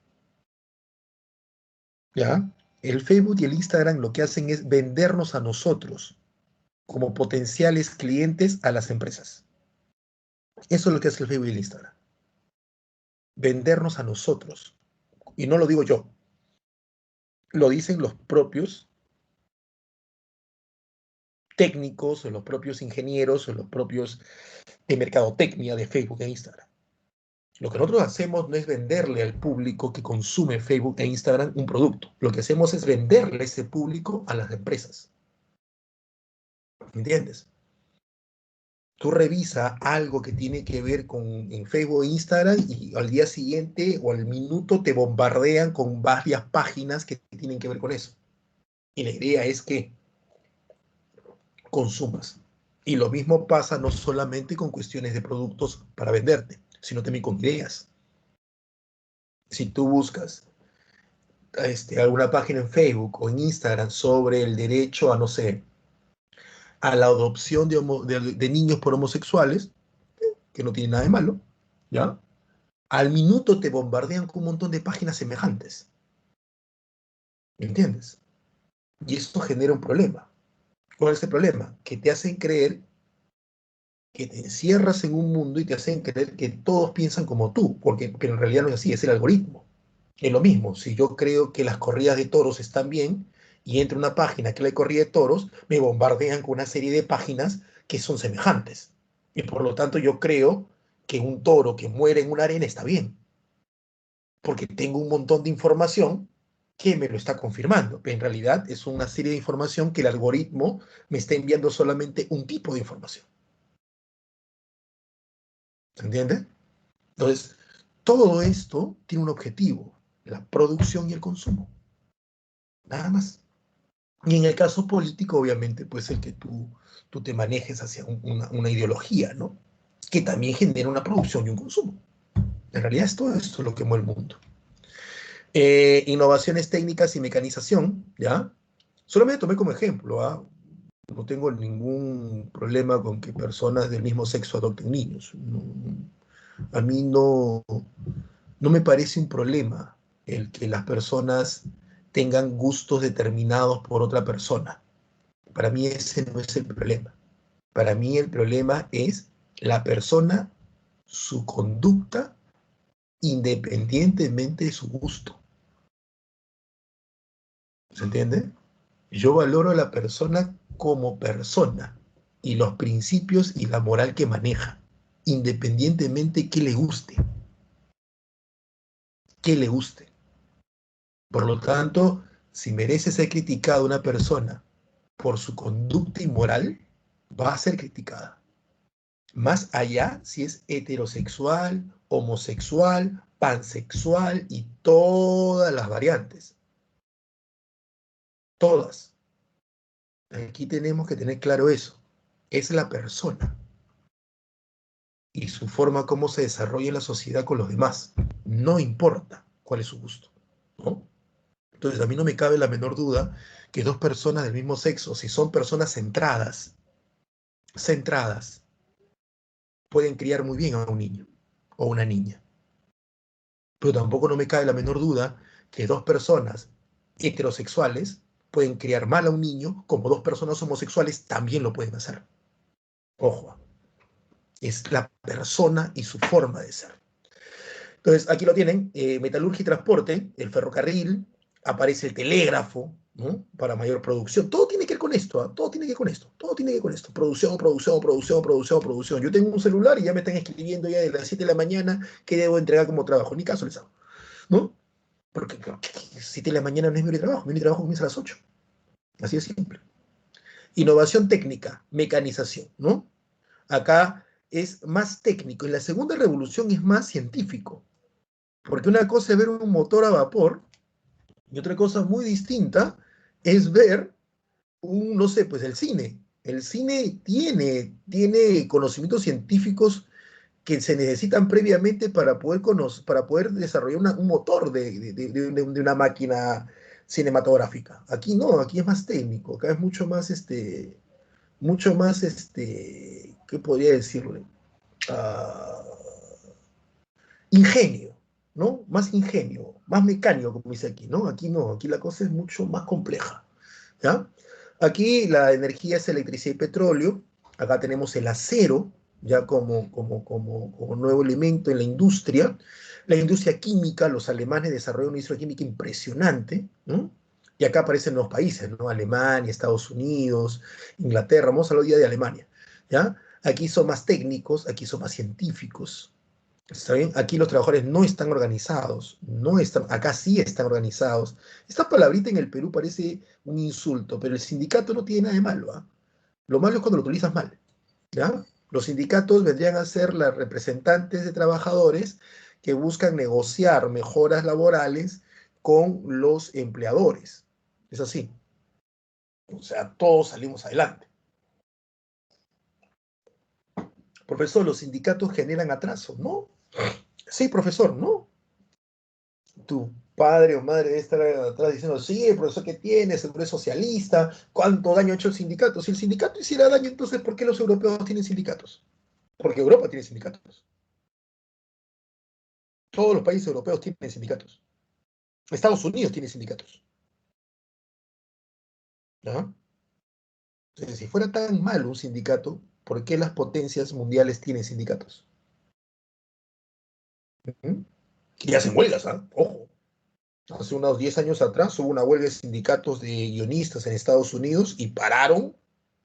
¿ya? El Facebook y el Instagram lo que hacen es vendernos a nosotros como potenciales clientes a las empresas. Eso es lo que hace el Facebook y el Instagram. Vendernos a nosotros. Y no lo digo yo, lo dicen los propios técnicos o los propios ingenieros o los propios de mercadotecnia de Facebook e Instagram. Lo que nosotros hacemos no es venderle al público que consume Facebook e Instagram un producto. Lo que hacemos es venderle a ese público a las empresas. ¿Entiendes? Tú revisa algo que tiene que ver con en Facebook e Instagram y al día siguiente o al minuto te bombardean con varias páginas que tienen que ver con eso. Y la idea es que consumas. Y lo mismo pasa no solamente con cuestiones de productos para venderte, sino también con ideas. Si tú buscas alguna página en Facebook o en Instagram sobre el derecho a, no sé, a la adopción de niños por homosexuales, que no tiene nada de malo, ¿ya? Al minuto te bombardean con un montón de páginas semejantes. ¿Me entiendes? Y esto genera un problema. ¿Cuál es el problema? Que te hacen creer que te encierras en un mundo y te hacen creer que todos piensan como tú, pero en realidad no es así, es el algoritmo. Es lo mismo, si yo creo que las corridas de toros están bien y entro a una página que la corrida de toros, me bombardean con una serie de páginas que son semejantes. Y por lo tanto yo creo que un toro que muere en una arena está bien, porque tengo un montón de información que me lo está confirmando. Pero en realidad es una serie de información que el algoritmo me está enviando solamente un tipo de información. ¿Se entiende? Entonces, todo esto tiene un objetivo, la producción y el consumo. Nada más. Y en el caso político, obviamente, pues el que tú te manejes hacia una ideología, ¿no? Que también genera una producción y un consumo. En realidad es todo esto lo que mueve el mundo. Innovaciones técnicas y mecanización, ¿ya? Solamente tomé como ejemplo, ¿ah? No tengo ningún problema con que personas del mismo sexo adopten niños. No, a mí no me parece un problema el que las personas tengan gustos determinados por otra persona. Para mí ese no es el problema. Para mí el problema es la persona, su conducta, independientemente de su gusto. ¿Se entiende? Yo valoro a la persona como persona y los principios y la moral que maneja, independientemente que le guste, que le guste. Por lo tanto, si merece ser criticada una persona por su conducta inmoral, va a ser criticada. Más allá si es heterosexual, homosexual, pansexual y todas las variantes. Todas. Aquí tenemos que tener claro eso. Es la persona y su forma como se desarrolla en la sociedad con los demás. No importa cuál es su gusto, ¿no? Entonces, a mí no me cabe la menor duda que dos personas del mismo sexo, si son personas centradas, pueden criar muy bien a un niño o una niña. Pero tampoco no me cabe la menor duda que dos personas heterosexuales pueden criar mal a un niño, como dos personas homosexuales también lo pueden hacer. Ojo, es la persona y su forma de ser. Entonces, aquí lo tienen, metalurgia y transporte, el ferrocarril, aparece el telégrafo, ¿no? Para mayor producción. Todo tiene que ver con esto, ¿eh? Todo tiene que ver con esto, todo tiene que ver con esto. Producción, producción, producción, producción, producción. Yo tengo un celular y ya me están escribiendo ya de las 7 de la mañana que debo entregar como trabajo. Ni caso les hago, ¿no? Porque 7 de la mañana no es mi hora de trabajo, mi hora de trabajo comienza a las 8. Así de simple. Innovación técnica, mecanización, ¿no? Acá es más técnico. En la segunda revolución es más científico. Porque una cosa es ver un motor a vapor y otra cosa muy distinta es ver no sé, pues el cine. El cine tiene conocimientos científicos que se necesitan previamente para poder desarrollar un motor de una máquina cinematográfica. Aquí no, aquí es más técnico, acá es mucho más, ¿qué podría decirle? Ah, ingenio, ¿no? Más ingenio, más mecánico, como dice aquí, ¿no? Aquí no, aquí la cosa es mucho más compleja, ¿ya? Aquí la energía es electricidad y petróleo, acá tenemos el acero, ya como nuevo elemento en la industria química, los alemanes desarrollaron una industria química impresionante, ¿no? Y acá aparecen los países, ¿no? Alemania, Estados Unidos, Inglaterra, vamos a hablar hoy día de Alemania, ¿ya? Aquí son más técnicos, aquí son más científicos, ¿está bien? Aquí los trabajadores no están organizados, no están, acá sí están organizados. Esta palabrita en el Perú parece un insulto, pero el sindicato no tiene nada de malo, ¿ah? Lo malo es cuando lo utilizas mal, ¿ya? Los sindicatos vendrían a ser las representantes de trabajadores que buscan negociar mejoras laborales con los empleadores. Es así. O sea, todos salimos adelante. Profesor, los sindicatos generan atraso, ¿no? Sí, profesor, ¿no? Tu padre o madre debe estar atrás diciendo, sí, el profesor que tiene, seguro es socialista, ¿cuánto daño ha hecho el sindicato? Si el sindicato hiciera daño, entonces, ¿por qué los europeos tienen sindicatos? Porque Europa tiene sindicatos. Todos los países europeos tienen sindicatos. Estados Unidos tiene sindicatos. ¿No? Entonces, si fuera tan malo un sindicato, ¿por qué las potencias mundiales tienen sindicatos? ¿Mm? Y hacen huelgas, ¿ah? Ojo. Hace unos 10 años atrás hubo una huelga de sindicatos de guionistas en Estados Unidos y pararon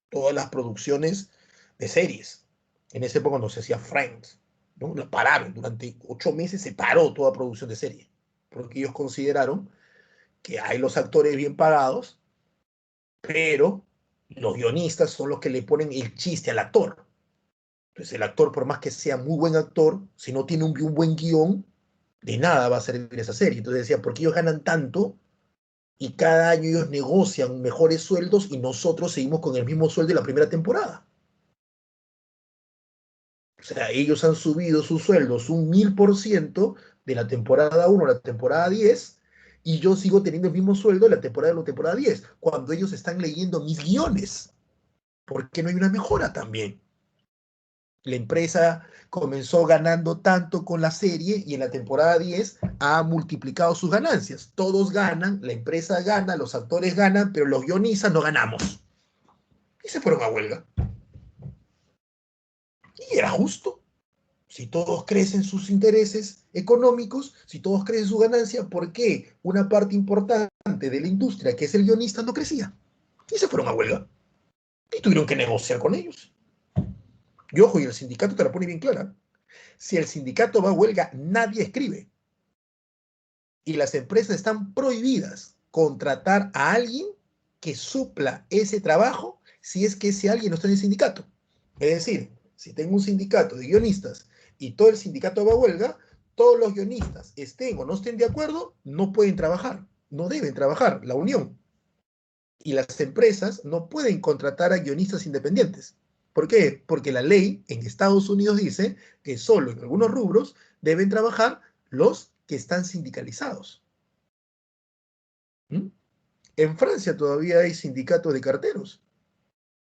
todas las producciones de series. En esa época cuando se hacía Friends, ¿no? La pararon, durante 8 meses se paró toda producción de serie, porque ellos consideraron que hay los actores bien pagados, pero los guionistas son los que le ponen el chiste al actor. Entonces el actor, por más que sea muy buen actor, si no tiene un buen guión, de nada va a servir esa serie. Entonces decía, ¿por qué ellos ganan tanto y cada año ellos negocian mejores sueldos y nosotros seguimos con el mismo sueldo de la primera temporada? O sea, ellos han subido sus sueldos un 1000% de la temporada 1 a la temporada 10 y yo sigo teniendo el mismo sueldo de la temporada 1 a la temporada 10 cuando ellos están leyendo mis guiones. ¿Por qué no hay una mejora también? La empresa comenzó ganando tanto con la serie y en la temporada 10 ha multiplicado sus ganancias. Todos ganan, la empresa gana, los actores ganan, pero los guionistas no ganamos. Y se fueron a huelga. Y era justo. Si todos crecen sus intereses económicos, si todos crecen su ganancia, ¿por qué una parte importante de la industria, que es el guionista, no crecía? Y se fueron a huelga. Y tuvieron que negociar con ellos. Y ojo, y el sindicato te la pone bien clara. Si el sindicato va a huelga, nadie escribe. Y las empresas están prohibidas contratar a alguien que supla ese trabajo si es que ese alguien no está en el sindicato. Es decir, si tengo un sindicato de guionistas y todo el sindicato va a huelga, todos los guionistas, estén o no estén de acuerdo, no pueden trabajar, no deben trabajar, la unión. Y las empresas no pueden contratar a guionistas independientes. ¿Por qué? Porque la ley en Estados Unidos dice que solo en algunos rubros deben trabajar los que están sindicalizados. ¿Mm? En Francia todavía hay sindicatos de carteros.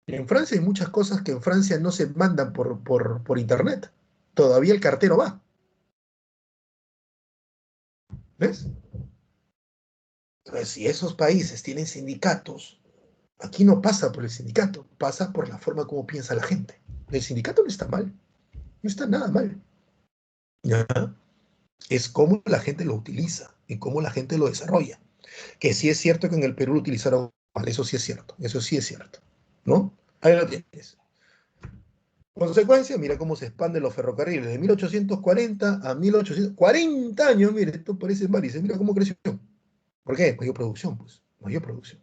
En Francia hay muchas cosas que en Francia no se mandan por internet. Todavía el cartero va. ¿Ves? Entonces, si esos países tienen sindicatos, aquí no pasa por el sindicato, pasa por la forma como piensa la gente. El sindicato no está mal, no está nada mal. ¿Ya? Es cómo la gente lo utiliza y cómo la gente lo desarrolla. Que sí es cierto que en el Perú lo utilizaron mal, eso sí es cierto, eso sí es cierto. ¿No? Ahí lo tienes. Consecuencia, mira cómo se expanden los ferrocarriles de 1840 a 1840 años, mire, esto parece mal, dice, mira cómo creció. ¿Por qué? Mayor producción, pues, mayor producción.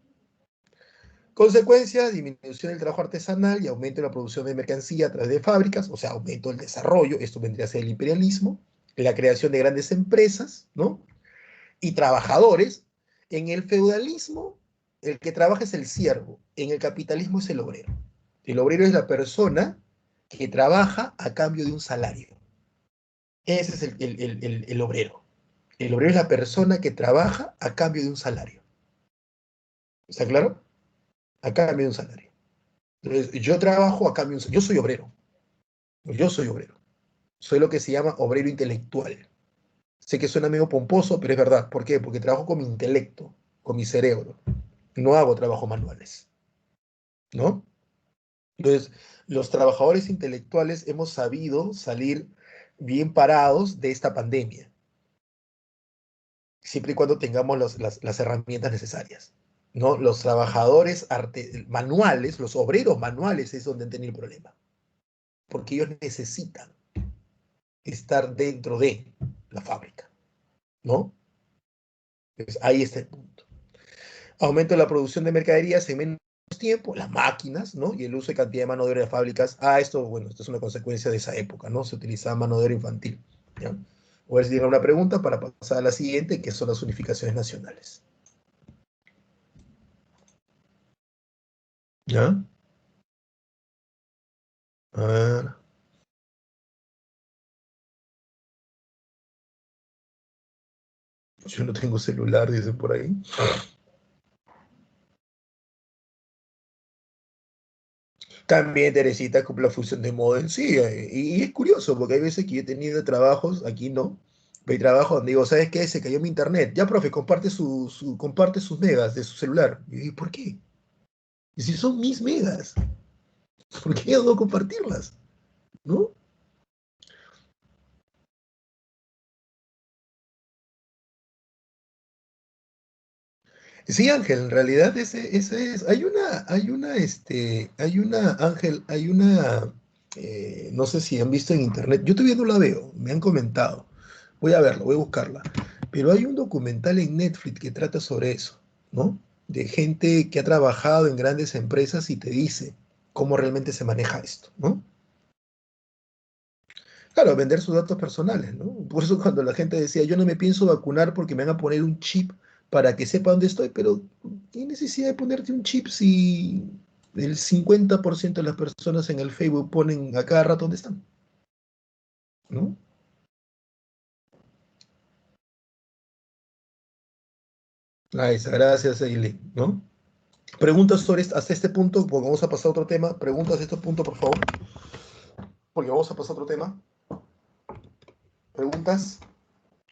Consecuencia, disminución del trabajo artesanal y aumento de la producción de mercancía a través de fábricas, o sea, aumento del desarrollo, esto vendría a ser el imperialismo, la creación de grandes empresas, ¿no? Y trabajadores. En el feudalismo, el que trabaja es el siervo, en el capitalismo es el obrero. El obrero es la persona que trabaja a cambio de un salario. Ese es el obrero. El obrero es la persona que trabaja a cambio de un salario. ¿Está claro? A cambio de un salario. Entonces, yo trabajo a cambio de un salario. Yo soy obrero. Yo soy obrero. Soy lo que se llama obrero intelectual. Sé que suena medio pomposo, pero es verdad. ¿Por qué? Porque trabajo con mi intelecto, con mi cerebro. No hago trabajos manuales, ¿no? Entonces, los trabajadores intelectuales hemos sabido salir bien parados de esta pandemia, siempre y cuando tengamos las herramientas necesarias, ¿no? Los trabajadores manuales, los obreros manuales es donde han tenido el problema, porque ellos necesitan estar dentro de la fábrica, ¿no? Entonces, ahí está el punto. Aumento de la producción de mercaderías en menos tiempo, las máquinas, ¿no? Y el uso de cantidad de mano de obra de fábricas. Esto, bueno, esto es una consecuencia de esa época, ¿no? Se utilizaba mano de obra infantil, ¿ya? Voy a ver si tiene una pregunta para pasar a la siguiente, que son las unificaciones nacionales. ¿Ya? A ver, yo no tengo celular, dicen por ahí. También Teresita cumple la función de modem, sí, y es curioso, porque hay veces que yo he tenido trabajos, aquí no, pero hay trabajos donde digo, ¿sabes qué? Se cayó mi internet. Ya, profe, comparte, comparte sus megas de su celular. Y digo, ¿por qué? Y si son mis megas, ¿por qué yo debo compartirlas? ¿No? Sí, Ángel, en realidad ese es, Ángel, no sé si han visto en internet, yo todavía no la veo, me han comentado, voy a verla, voy a buscarla, pero hay un documental en Netflix que trata sobre eso, ¿no? De gente que ha trabajado en grandes empresas y te dice cómo realmente se maneja esto, ¿no? Claro, vender sus datos personales, ¿no? Por eso cuando la gente decía, yo no me pienso vacunar porque me van a poner un chip para que sepa dónde estoy, pero ¿qué necesidad de ponerte un chip si el 50% de las personas en el Facebook ponen a cada rato dónde están, ¿no? Gracias, Eileen, ¿no? Preguntas sobre hasta este punto, porque vamos a pasar a otro tema. Preguntas de este punto, por favor, porque vamos a pasar a otro tema. Preguntas,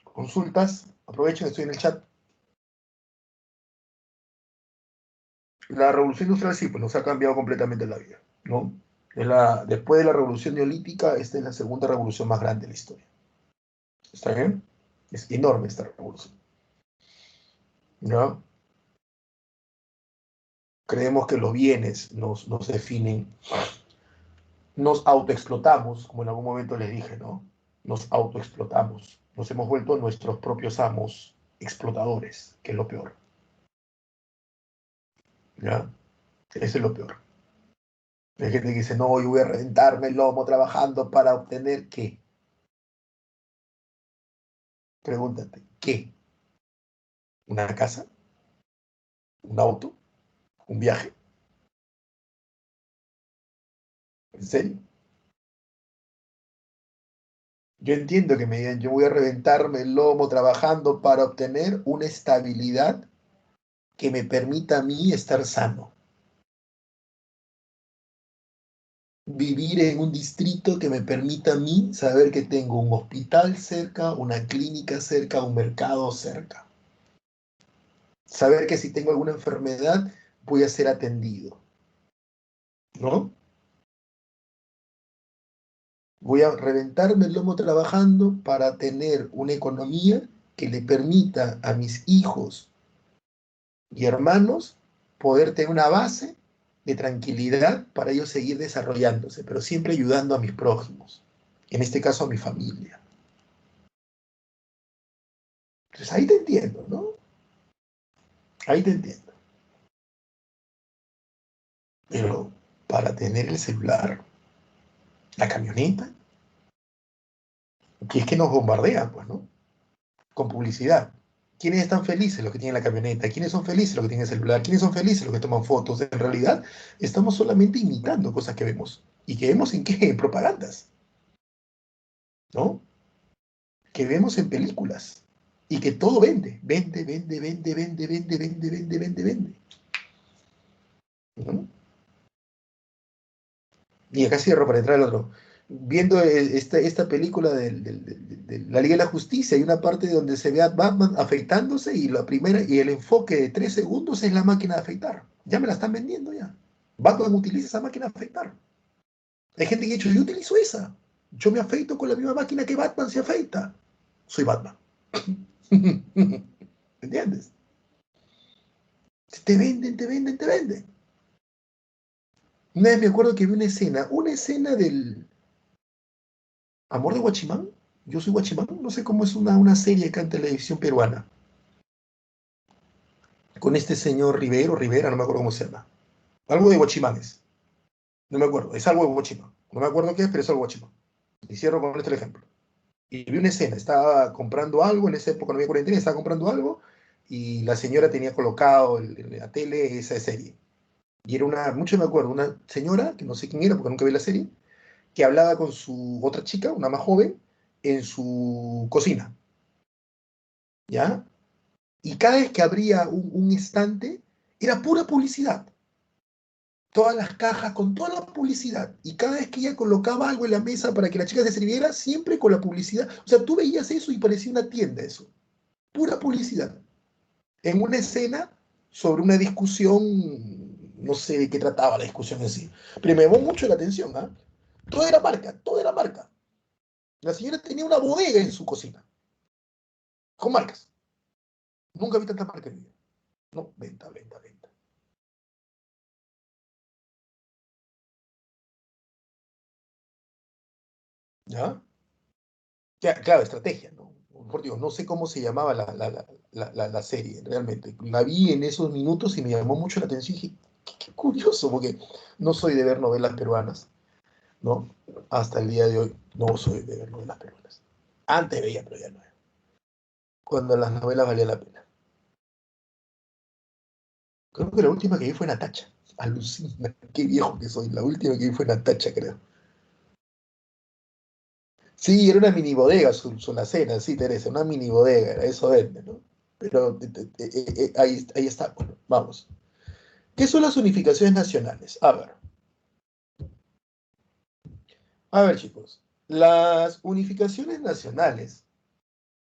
consultas, aprovechen, estoy en el chat. La revolución industrial sí, pues nos ha cambiado completamente la vida, ¿no? Después de la revolución neolítica, esta es la segunda revolución más grande de la historia. ¿Está bien? Es enorme esta revolución, ¿no? Creemos que los bienes nos definen, nos autoexplotamos, como en algún momento les dije, ¿no? Nos autoexplotamos, nos hemos vuelto nuestros propios amos explotadores, que es lo peor, ¿ya? Eso es lo peor. Hay gente que dice, no, yo voy a reventarme el lomo trabajando para obtener ¿qué? Pregúntate, ¿qué? ¿Una casa? ¿Un auto? ¿Un viaje? ¿En serio? Yo entiendo que me digan, yo voy a reventarme el lomo trabajando para obtener una estabilidad que me permita a mí estar sano. Vivir en un distrito que me permita a mí saber que tengo un hospital cerca, una clínica cerca, un mercado cerca. Saber que si tengo alguna enfermedad voy a ser atendido, ¿no? Voy a reventarme el lomo trabajando para tener una economía que le permita a mis hijos y hermanos poder tener una base de tranquilidad para ellos seguir desarrollándose, pero siempre ayudando a mis prójimos, en este caso a mi familia. Entonces ahí te entiendo, ¿no? Ahí te entiendo. Pero para tener el celular, la camioneta, que es que nos bombardean, pues, ¿no? Con publicidad. ¿Quiénes están felices? Los que tienen la camioneta. ¿Quiénes son felices? Los que tienen el celular. ¿Quiénes son felices? Los que toman fotos. En realidad, estamos solamente imitando cosas que vemos. ¿Y que vemos en qué? En propagandas, ¿no? que vemos en películas y que todo vende, vende, vende, vende, vende, vende, vende, vende, vende, vende. ¿No? Y acá cierro para entrar al otro. Viendo esta película de la Liga de la Justicia, hay una parte donde se ve a Batman afeitándose y la primera y el enfoque de 3 segundos es la máquina de afeitar. Ya me la están vendiendo ya. Batman utiliza esa máquina de afeitar. Hay gente que ha dicho, yo utilizo esa. Yo me afeito con la misma máquina que Batman se afeita. Soy Batman. ¿Entiendes? Te venden, te venden, te venden. Una vez me acuerdo que vi una escena del Amor de Guachimán. Yo soy Guachimán, no sé cómo es una serie acá en televisión peruana. Con este señor Rivera, no me acuerdo cómo se llama. Algo de Guachimanes. No me acuerdo, es algo de Guachimán. No me acuerdo qué es, pero es algo de Guachimán. Y cierro con este ejemplo. Y vi una escena, estaba comprando algo, en esa época no había cuarentena, estaba comprando algo, y la señora tenía colocado en la tele esa serie. Y era mucho me acuerdo, una señora, que no sé quién era porque nunca vi la serie, que hablaba con su otra chica, una más joven, en su cocina, ¿ya? Y cada vez que abría un estante, era pura publicidad. Todas las cajas con toda la publicidad. Y cada vez que ella colocaba algo en la mesa para que la chica se sirviera, siempre con la publicidad. O sea, tú veías eso y parecía una tienda eso. Pura publicidad. En una escena sobre una discusión, no sé de qué trataba la discusión en sí. Pero me llamó mucho la atención, ¿ah? Todo era marca, todo era marca. La señora tenía una bodega en su cocina, con marcas. Nunca vi tanta marca en mi vida. No, venta, venta, venta. ¿Ya? Claro, estrategia, ¿no? Por Dios, no sé cómo se llamaba la serie, realmente. La vi en esos minutos y me llamó mucho la atención y dije, qué curioso, porque no soy de ver novelas peruanas, ¿no? Hasta el día de hoy no soy de ver novelas peruanas. Antes veía, pero ya no. Cuando las novelas valían la pena. Creo que la última que vi fue Natacha. Alucina, qué viejo que soy. La última que vi fue Natacha, creo. Sí, era una mini bodega su alacena, sí, Teresa, una mini bodega, eso vende, ¿no? Pero ahí está, bueno, vamos. ¿Qué son las unificaciones nacionales? A ver, chicos, las unificaciones nacionales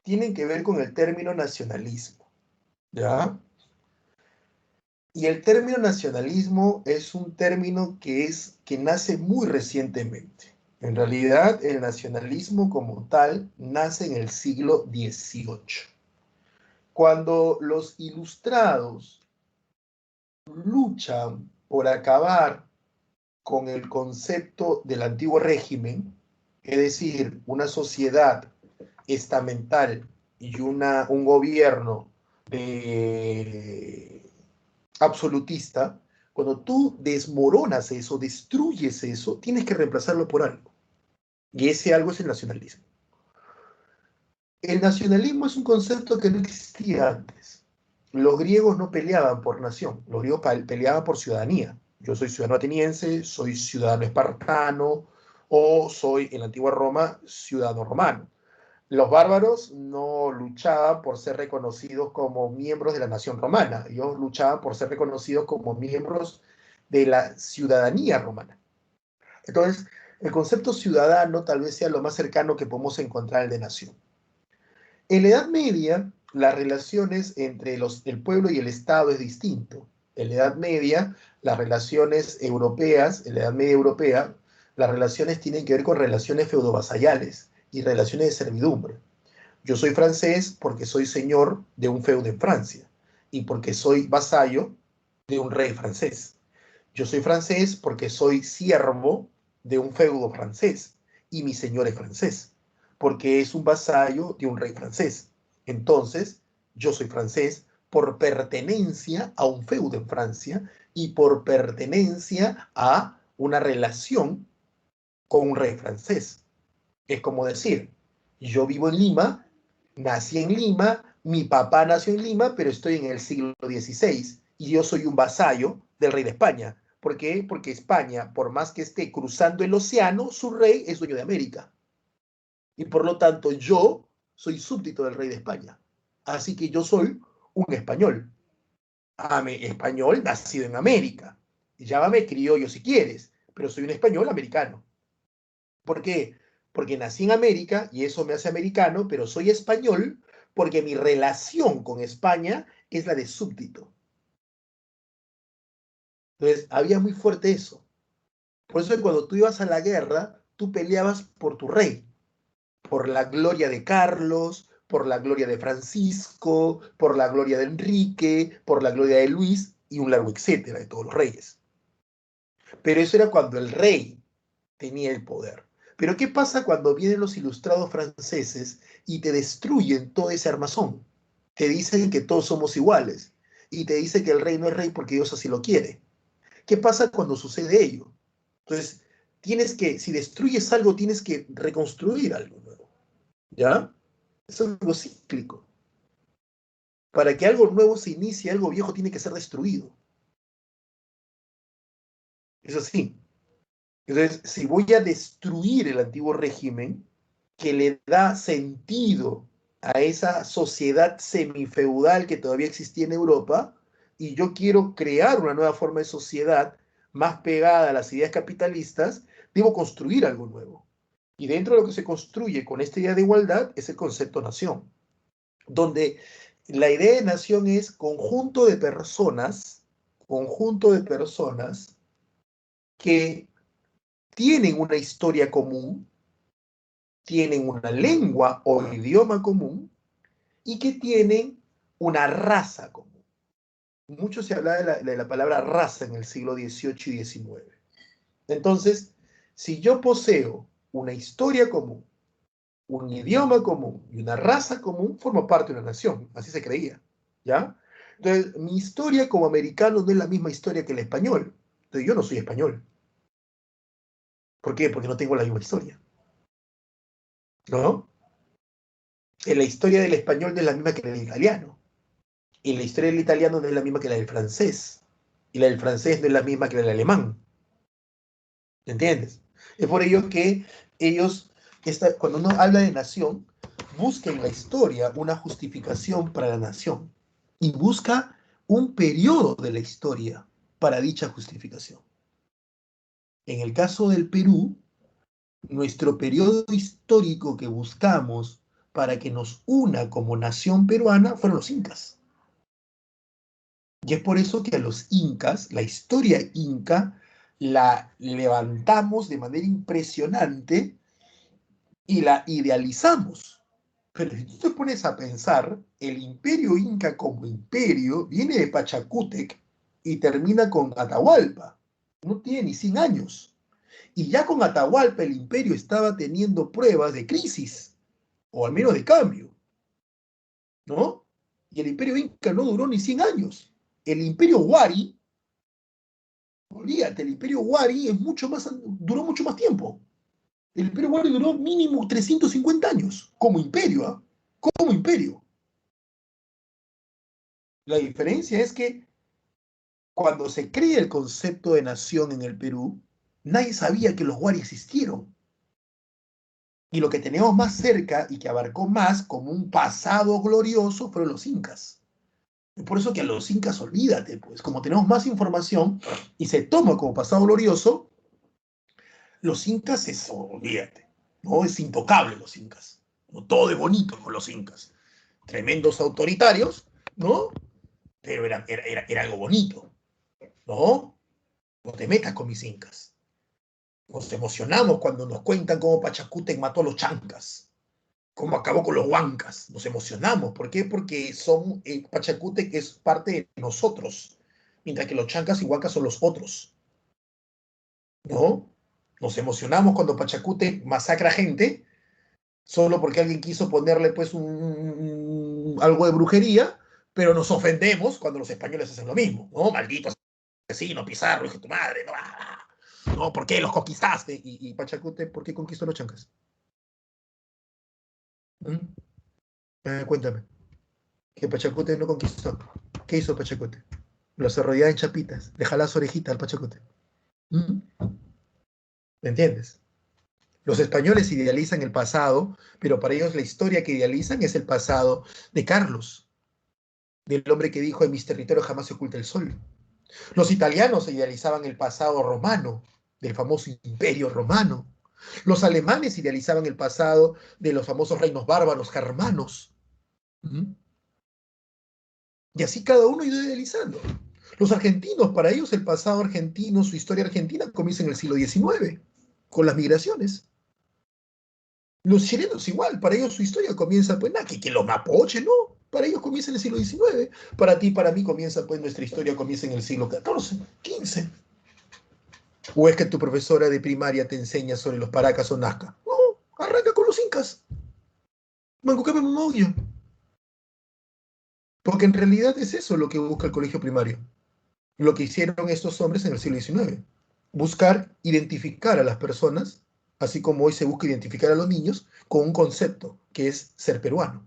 tienen que ver con el término nacionalismo, ¿ya? Y el término nacionalismo es un término que nace muy recientemente. En realidad, el nacionalismo como tal nace en el siglo XVIII, cuando los ilustrados luchan por acabar con el concepto del antiguo régimen, es decir, una sociedad estamental y un gobierno absolutista. Cuando tú desmoronas eso, destruyes eso, tienes que reemplazarlo por algo. Y ese algo es el nacionalismo. El nacionalismo es un concepto que no existía antes. Los griegos no peleaban por nación, los griegos peleaban por ciudadanía. Yo soy ciudadano ateniense, soy ciudadano espartano o soy en la antigua Roma ciudadano romano. Los bárbaros no luchaban por ser reconocidos como miembros de la nación romana, ellos luchaban por ser reconocidos como miembros de la ciudadanía romana. Entonces, el concepto ciudadano tal vez sea lo más cercano que podemos encontrar al de nación. En la Edad Media, las relaciones entre el pueblo y el Estado es distinto. En la Edad Media, las relaciones europeas, en la Edad Media europea, las relaciones tienen que ver con relaciones feudovasallales y relaciones de servidumbre. Yo soy francés porque soy señor de un feudo en Francia y porque soy vasallo de un rey francés. Yo soy francés porque soy siervo de un feudo francés y mi señor es francés, porque es un vasallo de un rey francés. Entonces, yo soy francés por pertenencia a un feudo en Francia y por pertenencia a una relación con un rey francés. Es como decir, yo vivo en Lima, nací en Lima, mi papá nació en Lima, pero estoy en el siglo XVI y yo soy un vasallo del rey de España. ¿Por qué? Porque España, por más que esté cruzando el océano, su rey es dueño de América. Y por lo tanto, yo soy súbdito del rey de España. Así que yo soy un español. Español nacido en América. Llámame criollo si quieres, pero soy un español americano. ¿Por qué? Porque nací en América y eso me hace americano, pero soy español porque mi relación con España es la de súbdito. Entonces, había muy fuerte eso. Por eso cuando tú ibas a la guerra, tú peleabas por tu rey, por la gloria de Carlos, por la gloria de Francisco, por la gloria de Enrique, por la gloria de Luis y un largo etcétera de todos los reyes. Pero eso era cuando el rey tenía el poder. Pero ¿qué pasa cuando vienen los ilustrados franceses y te destruyen todo ese armazón? Te dicen que todos somos iguales y te dicen que el rey no es rey porque Dios así lo quiere. ¿Qué pasa cuando sucede ello? Entonces, si destruyes algo, tienes que reconstruir algo nuevo. ¿Ya? Es algo cíclico. Para que algo nuevo se inicie, algo viejo tiene que ser destruido. Es así. Entonces, si voy a destruir el antiguo régimen que le da sentido a esa sociedad semifeudal que todavía existía en Europa, y yo quiero crear una nueva forma de sociedad más pegada a las ideas capitalistas, debo construir algo nuevo. Y dentro de lo que se construye con esta idea de igualdad es el concepto nación, donde la idea de nación es conjunto de personas que tienen una historia común, tienen una lengua o idioma común y que tienen una raza común. Mucho se habla de la palabra raza en el siglo XVIII y XIX. Entonces, si yo poseo una historia común, un idioma común y una raza común, formo parte de una nación. Así se creía. ¿Ya? Entonces, mi historia como americano no es la misma historia que el español. Entonces, yo no soy español. ¿Por qué? Porque no tengo la misma historia. ¿No? La historia del español no es la misma que la del italiano. Y la historia del italiano no es la misma que la del francés. Y la del francés no es la misma que la del alemán. ¿Entiendes? Es por ello que ellos, cuando uno habla de nación, busca en la historia una justificación para la nación. Y busca un periodo de la historia para dicha justificación. En el caso del Perú, nuestro periodo histórico que buscamos para que nos una como nación peruana fueron los incas. Y es por eso que a los incas, la historia inca, la levantamos de manera impresionante y la idealizamos. Pero si tú te pones a pensar, el imperio inca como imperio viene de Pachacútec y termina con Atahualpa. No tiene ni 100 años. Y ya con Atahualpa el imperio estaba teniendo pruebas de crisis, o al menos de cambio, ¿no? Y el imperio inca no duró ni 100 años. El imperio Wari, olvídate, el imperio Wari duró mucho más tiempo. El imperio Wari duró mínimo 350 años, como imperio, ¿ah? Como imperio. La diferencia es que cuando se crea el concepto de nación en el Perú, nadie sabía que los Wari existieron. Y lo que tenemos más cerca y que abarcó más como un pasado glorioso fueron los incas. Es por eso que a los incas, olvídate, pues, como tenemos más información y se toma como pasado glorioso, los incas es, olvídate, ¿no? Es intocable los incas. ¿No? Todo es bonito con los incas. Tremendos autoritarios, ¿no? Pero era algo bonito, ¿no? No te metas con mis incas. Nos emocionamos cuando nos cuentan cómo Pachacútec mató a los chancas, cómo acabó con los huancas. Nos emocionamos. ¿Por qué? Porque Pachacútec es parte de nosotros, mientras que los chancas y huancas son los otros, ¿no? Nos emocionamos cuando Pachacútec masacra gente solo porque alguien quiso ponerle pues algo de brujería, pero nos ofendemos cuando los españoles hacen lo mismo, ¿no? Malditos asesino, Pizarro, hijo de tu madre, no, no, ¿por qué los conquistaste? Y Pachacute, ¿por qué conquistó los chancas? ¿Mm? Cuéntame, que Pachacute no conquistó. ¿Qué hizo Pachacute? Los arrollaba en chapitas, deja las orejitas al Pachacute. ¿Mm? ¿Me entiendes? Los españoles idealizan el pasado, pero para ellos la historia que idealizan es el pasado de Carlos, del hombre que dijo: en mis territorios jamás se oculta el sol. Los italianos idealizaban el pasado romano, del famoso imperio romano. Los alemanes idealizaban el pasado de los famosos reinos bárbaros germanos. ¿Mm? Y así cada uno ha ido idealizando. Los argentinos, para ellos el pasado argentino, su historia argentina comienza en el siglo XIX, con las migraciones. Los chilenos igual, para ellos su historia comienza, pues nada, que los mapoches, ¿no? Para ellos comienza en el siglo XIX. Para ti, para mí comienza, pues nuestra historia comienza en el siglo XIV, XV. ¿O es que tu profesora de primaria te enseña sobre los Paracas o Nazca? No, arranca con los incas. Mancucape Momoguio. Porque en realidad es eso lo que busca el colegio primario. Lo que hicieron estos hombres en el siglo XIX. Buscar identificar a las personas, así como hoy se busca identificar a los niños, con un concepto que es ser peruano.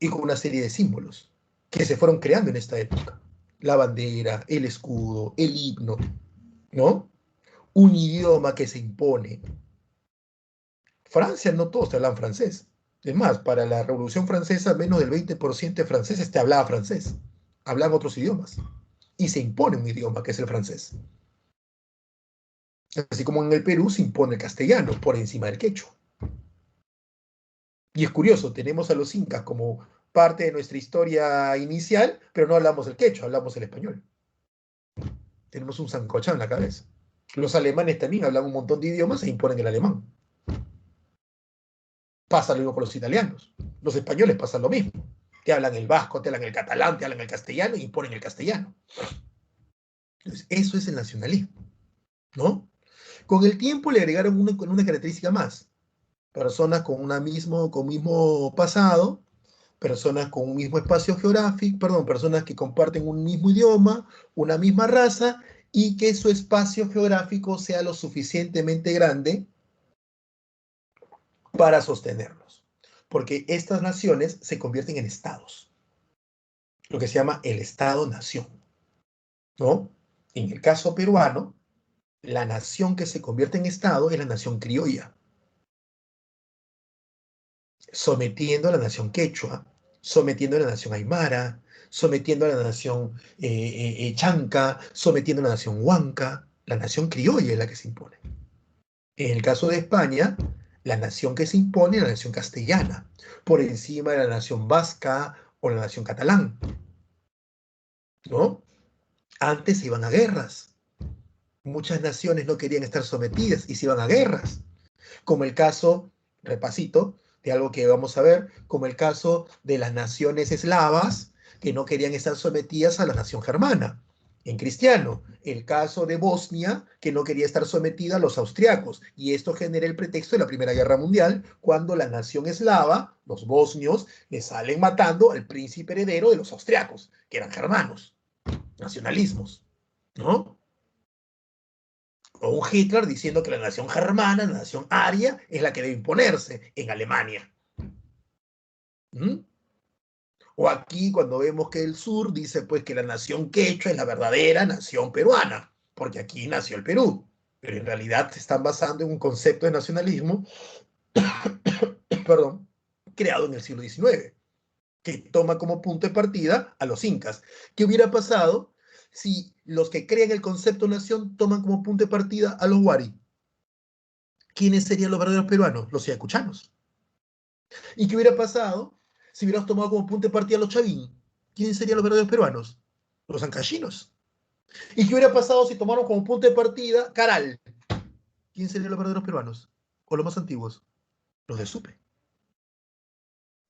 Y con una serie de símbolos que se fueron creando en esta época. La bandera, el escudo, el himno, ¿no? Un idioma que se impone. Francia no todos te hablan francés. Es más, para la Revolución Francesa, menos del 20% de franceses te hablaba francés. Hablan otros idiomas. Y se impone un idioma que es el francés. Así como en el Perú se impone el castellano por encima del quechua. Y es curioso, tenemos a los incas como parte de nuestra historia inicial, pero no hablamos el quechua, hablamos el español. Tenemos un sancochado en la cabeza. Los alemanes también hablan un montón de idiomas e imponen el alemán. Pasa lo mismo con los italianos. Los españoles pasan lo mismo. Te hablan el vasco, te hablan el catalán, te hablan el castellano y imponen el castellano. Entonces, eso es el nacionalismo, ¿no? Con el tiempo le agregaron una característica más. Personas con con mismo pasado, personas con un mismo espacio geográfico, perdón, personas que comparten un mismo idioma, una misma raza, y que su espacio geográfico sea lo suficientemente grande para sostenerlos. Porque estas naciones se convierten en estados, lo que se llama el Estado-nación, ¿no? En el caso peruano, la nación que se convierte en estado es la nación criolla, sometiendo a la nación quechua, sometiendo a la nación aymara, sometiendo a la nación chanca, sometiendo a la nación huanca. La nación criolla es la que se impone. En el caso de España, la nación que se impone es la nación castellana, por encima de la nación vasca o la nación catalán, ¿no? Antes se iban a guerras. Muchas naciones no querían estar sometidas y se iban a guerras, como el caso, repasito, de algo que vamos a ver, como el caso de las naciones eslavas que no querían estar sometidas a la nación germana. En cristiano, el caso de Bosnia, que no quería estar sometida a los austriacos, y esto genera el pretexto de la Primera Guerra Mundial, cuando la nación eslava, los bosnios, le salen matando al príncipe heredero de los austriacos, que eran germanos, nacionalismos, ¿no? O un Hitler diciendo que la nación germana, la nación aria, es la que debe imponerse en Alemania. ¿Mm? O aquí cuando vemos que el sur dice pues que la nación quechua es la verdadera nación peruana, porque aquí nació el Perú, pero en realidad se están basando en un concepto de nacionalismo, perdón, creado en el siglo XIX, que toma como punto de partida a los incas. ¿Qué hubiera pasado si los que crean el concepto nación toman como punto de partida a los wari? ¿Quiénes serían los verdaderos peruanos? Los ayacuchanos. ¿Y qué hubiera pasado si hubiéramos tomado como punto de partida a los chavín? ¿Quiénes serían los verdaderos peruanos? Los ancallinos. ¿Y qué hubiera pasado si tomaron como punto de partida Caral? ¿Quiénes serían los verdaderos peruanos? O los más antiguos. Los de Supe.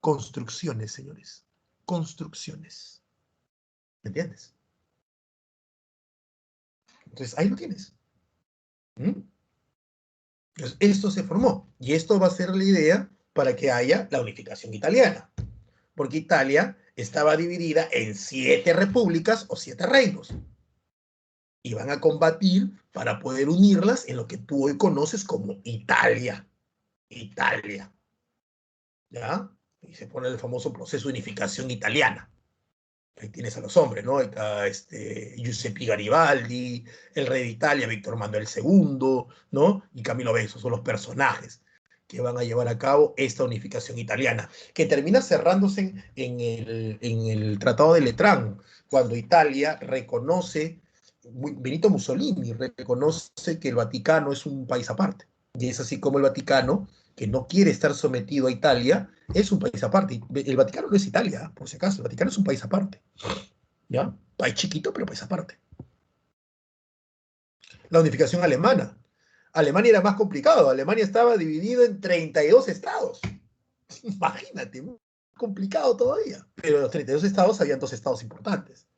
Construcciones, señores. Construcciones. ¿Me entiendes? Entonces, ahí lo tienes. ¿Mm? Entonces, esto se formó. Y esto va a ser la idea para que haya la unificación italiana. Porque Italia estaba dividida en 7 repúblicas o 7 reinos. Y van a combatir para poder unirlas en lo que tú hoy conoces como Italia. Italia. ¿Ya? Y se pone el famoso proceso de unificación italiana. Ahí tienes a los hombres, ¿no? Ahí está Giuseppe Garibaldi, el rey de Italia, Víctor Manuel II, ¿no? Y Camilo Benso, son los personajes que van a llevar a cabo esta unificación italiana, que termina cerrándose en el Tratado de Letrán, cuando Italia reconoce, Benito Mussolini reconoce que el Vaticano es un país aparte. Y es así como el Vaticano, que no quiere estar sometido a Italia, es un país aparte. El Vaticano no es Italia, por si acaso, el Vaticano es un país aparte. ¿Ya? País chiquito, pero país aparte. La unificación alemana. Alemania era más complicado. Alemania estaba dividido en 32 estados. Imagínate, muy complicado todavía. Pero de los 32 estados habían dos estados importantes,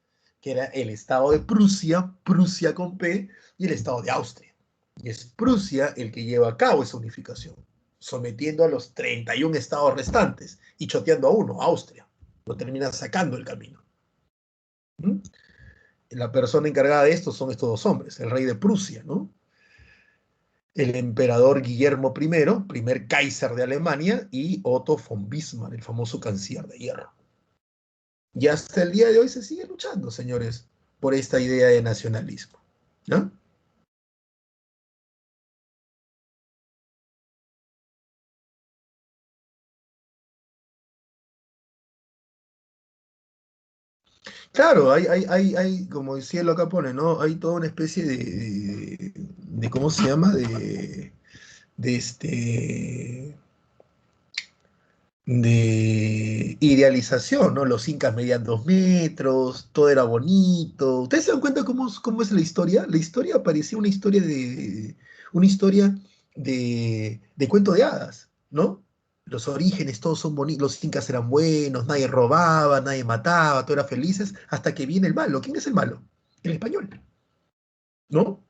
que era el estado de Prusia, Prusia con P, y el estado de Austria. Y es Prusia el que lleva a cabo esa unificación, sometiendo a los 31 estados restantes y choteando a uno, Austria. Lo termina sacando el camino. ¿Mm? La persona encargada de esto son estos dos hombres, el rey de Prusia, ¿no? El emperador Guillermo I, primer Kaiser de Alemania, y Otto von Bismarck, el famoso canciller de hierro. Y hasta el día de hoy se sigue luchando, señores, por esta idea de nacionalismo, ¿no? Claro, como el cielo acá pone, ¿no? Hay toda una especie de ¿cómo se llama? De de idealización, ¿no? Los incas medían 2 metros, todo era bonito. ¿Ustedes se dan cuenta cómo es la historia? La historia parecía una historia de cuento de hadas, ¿no? Los orígenes, todos son bonitos, los incas eran buenos, nadie robaba, nadie mataba, todos eran felices, hasta que viene el malo. ¿Quién es el malo? El español, ¿no?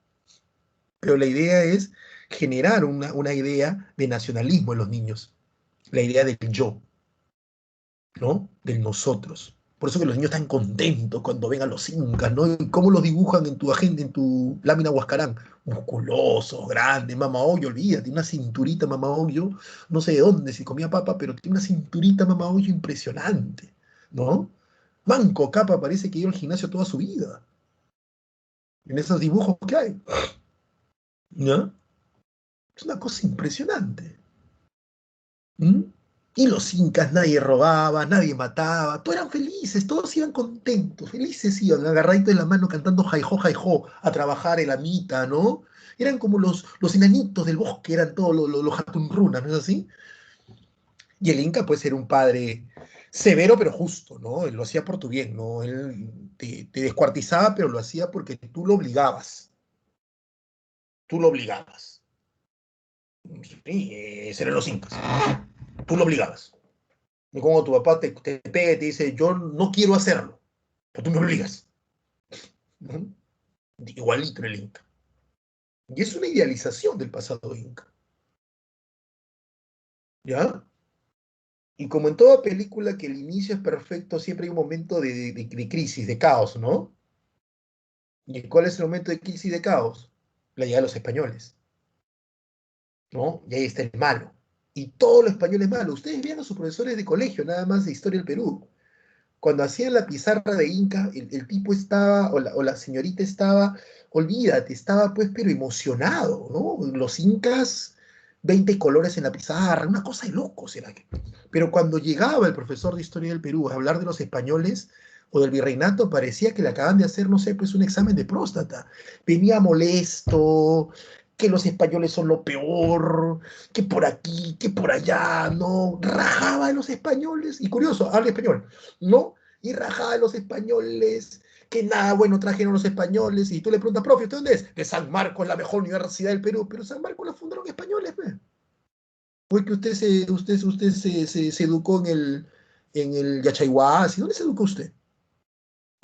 Pero la idea es generar una idea de nacionalismo en los niños, la idea del yo, ¿no? Del nosotros. Por eso que los niños están contentos cuando ven a los incas, ¿no? Y cómo los dibujan en tu agenda, en tu lámina Huascarán. Musculosos, grandes, Mama Oyo, olvídate, una cinturita Mama Oyo, no sé de dónde, si comía papa, pero tiene una cinturita Mama Oyo impresionante, ¿no? Manco Capa parece que iba al gimnasio toda su vida, en esos dibujos que hay, ¿no? Es una cosa impresionante. ¿Mm? Y los incas, nadie robaba, nadie mataba, todos eran felices, todos iban contentos, felices iban, agarraditos de la mano cantando jaijo, a trabajar el amita, ¿no? Eran como los enanitos del bosque, eran todos los jatunrunas, ¿no es así? Y el inca, pues, era un padre severo pero justo, ¿no? Él lo hacía por tu bien, ¿no? Él te descuartizaba, pero lo hacía porque tú lo obligabas. Sí, esos eran los incas, tú lo obligabas. Y como tu papá te pega y te dice, yo no quiero hacerlo, pero tú me obligas. ¿No? Igualito en el Inca. Y es una idealización del pasado Inca. ¿Ya? Y como en toda película que el inicio es perfecto, siempre hay un momento de crisis, de caos, ¿no? ¿Y cuál es el momento de crisis y de caos? La llegada de los españoles, ¿no? Y ahí está el malo. Y todo lo español es malo. Ustedes vean a sus profesores de colegio, nada más de historia del Perú. Cuando hacían la pizarra de Inca, el tipo estaba, o la señorita estaba, olvídate, estaba pues, pero emocionado, ¿no? Los incas, 20 colores en la pizarra, una cosa de locos era. Pero cuando llegaba el profesor de Historia del Perú a hablar de los españoles o del virreinato, parecía que le acaban de hacer, no sé, pues un examen de próstata. Venía molesto, que los españoles son lo peor, que por aquí, que por allá, ¿no? Rajaba de los españoles. Y curioso, habla español, ¿no? Y rajaba de los españoles, que nada bueno trajeron los españoles. Y tú le preguntas, profe, ¿usted dónde es? De San Marcos, la mejor universidad del Perú. Pero San Marcos la fundaron españoles, ¿ve? Fue que usted se educó en el Yachayhuasi. ¿Dónde se educó usted?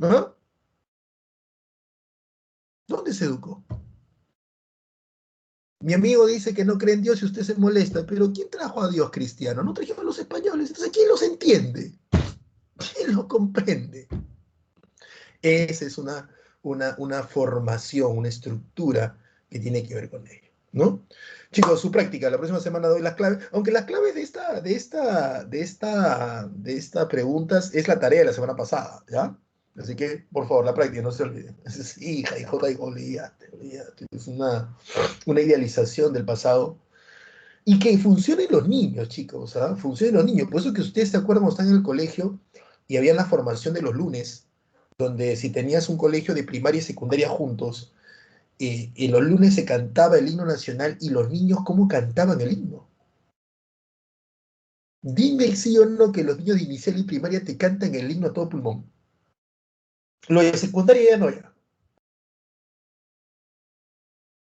¿Ah? ¿Dónde se educó? Mi amigo dice que no cree en Dios y usted se molesta, pero ¿quién trajo a Dios cristiano? No trajeron los españoles. Entonces, ¿quién los entiende? ¿Quién los comprende? Esa es una formación, una estructura que tiene que ver con ello, ¿no? Chicos, su práctica, la próxima semana doy las claves, aunque las claves de esta preguntas es la tarea de la semana pasada, ¿ya? Así que, por favor, la práctica, no se olviden. Es hija, hijo, olvídate, olvídate. Es una idealización del pasado. Y que funcionen los niños, chicos, ¿ah? Funcionen los niños. Por eso que ustedes se acuerdan cuando están en el colegio y había la formación de los lunes, donde si tenías un colegio de primaria y secundaria juntos, y los lunes se cantaba el himno nacional y los niños, ¿cómo cantaban el himno? Dime sí o no que los niños de inicial y primaria te cantan el himno a todo pulmón. Lo de secundaria ya no, ya.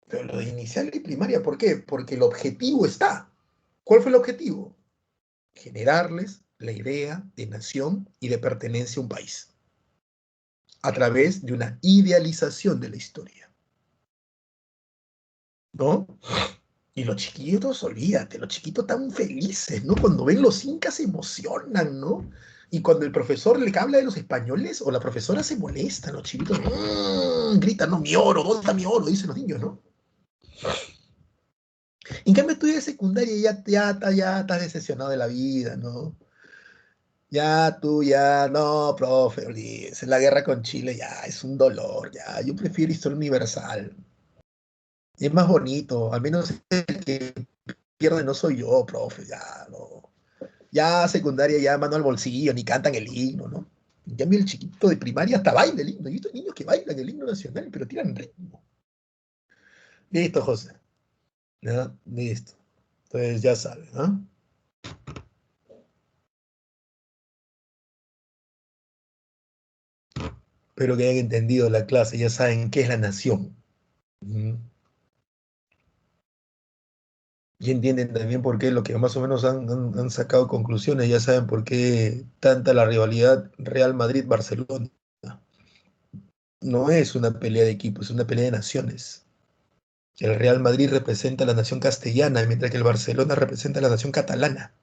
Pero lo de inicial y primaria, ¿por qué? Porque el objetivo está. ¿Cuál fue el objetivo? Generarles la idea de nación y de pertenencia a un país a través de una idealización de la historia, ¿no? Y los chiquitos, olvídate, los chiquitos están felices, ¿no? Cuando ven los incas se emocionan, ¿no? Y cuando el profesor le habla de los españoles o la profesora se molesta, los chiquitos gritan, no, mi oro, ¿dónde está mi oro? Dicen los niños, ¿no? En cambio, tú de secundaria ya estás decepcionado de la vida, ¿no? Ya tú, ya, no, profe, olvídese, la guerra con Chile ya es un dolor, ya. Yo prefiero historia universal. Es más bonito, al menos el que pierde no soy yo, profe, ya, no. Ya secundaria, ya mano al bolsillo, ni cantan el himno, ¿no? En cambio, el chiquito de primaria hasta baila el himno. Yo he visto niños que bailan el himno nacional, pero tiran ritmo. Listo, José. ¿Ya? Listo. Entonces ya sabes, ¿no? Espero que hayan entendido la clase, ya saben qué es la nación. ¿Mm? Y entienden también por qué, lo que más o menos han sacado conclusiones, ya saben por qué tanta la rivalidad Real Madrid-Barcelona. No es una pelea de equipos, es una pelea de naciones. El Real Madrid representa a la nación castellana, mientras que el Barcelona representa a la nación catalana.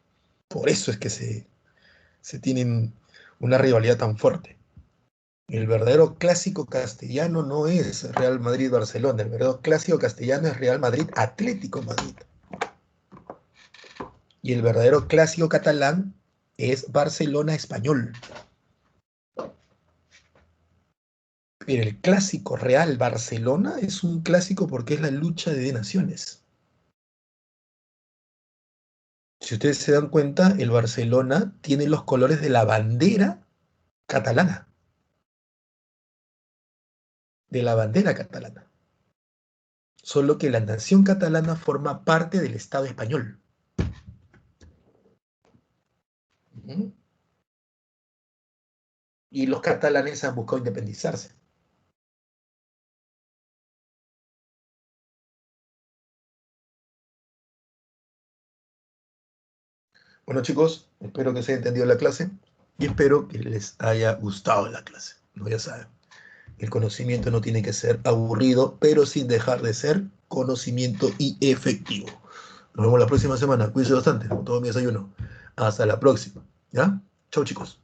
Por eso es que se tienen una rivalidad tan fuerte. El verdadero clásico castellano no es Real Madrid-Barcelona, el verdadero clásico castellano es Real Madrid-Atlético Madrid. Y el verdadero clásico catalán es Barcelona-Español. Pero el clásico Real Barcelona es un clásico porque es la lucha de naciones. Si ustedes se dan cuenta, el Barcelona tiene los colores de la bandera catalana, de la bandera catalana. Solo que la nación catalana forma parte del Estado español. ¿Mm? Y los catalanes han buscado independizarse. Bueno, chicos, espero que se haya entendido la clase y espero que les haya gustado la clase. No, ya saben, el conocimiento no tiene que ser aburrido, pero sin dejar de ser conocimiento y efectivo. Nos vemos la próxima semana. Cuídense bastante, con todo mi desayuno. Hasta la próxima. ¿Ya? Chau, chicos.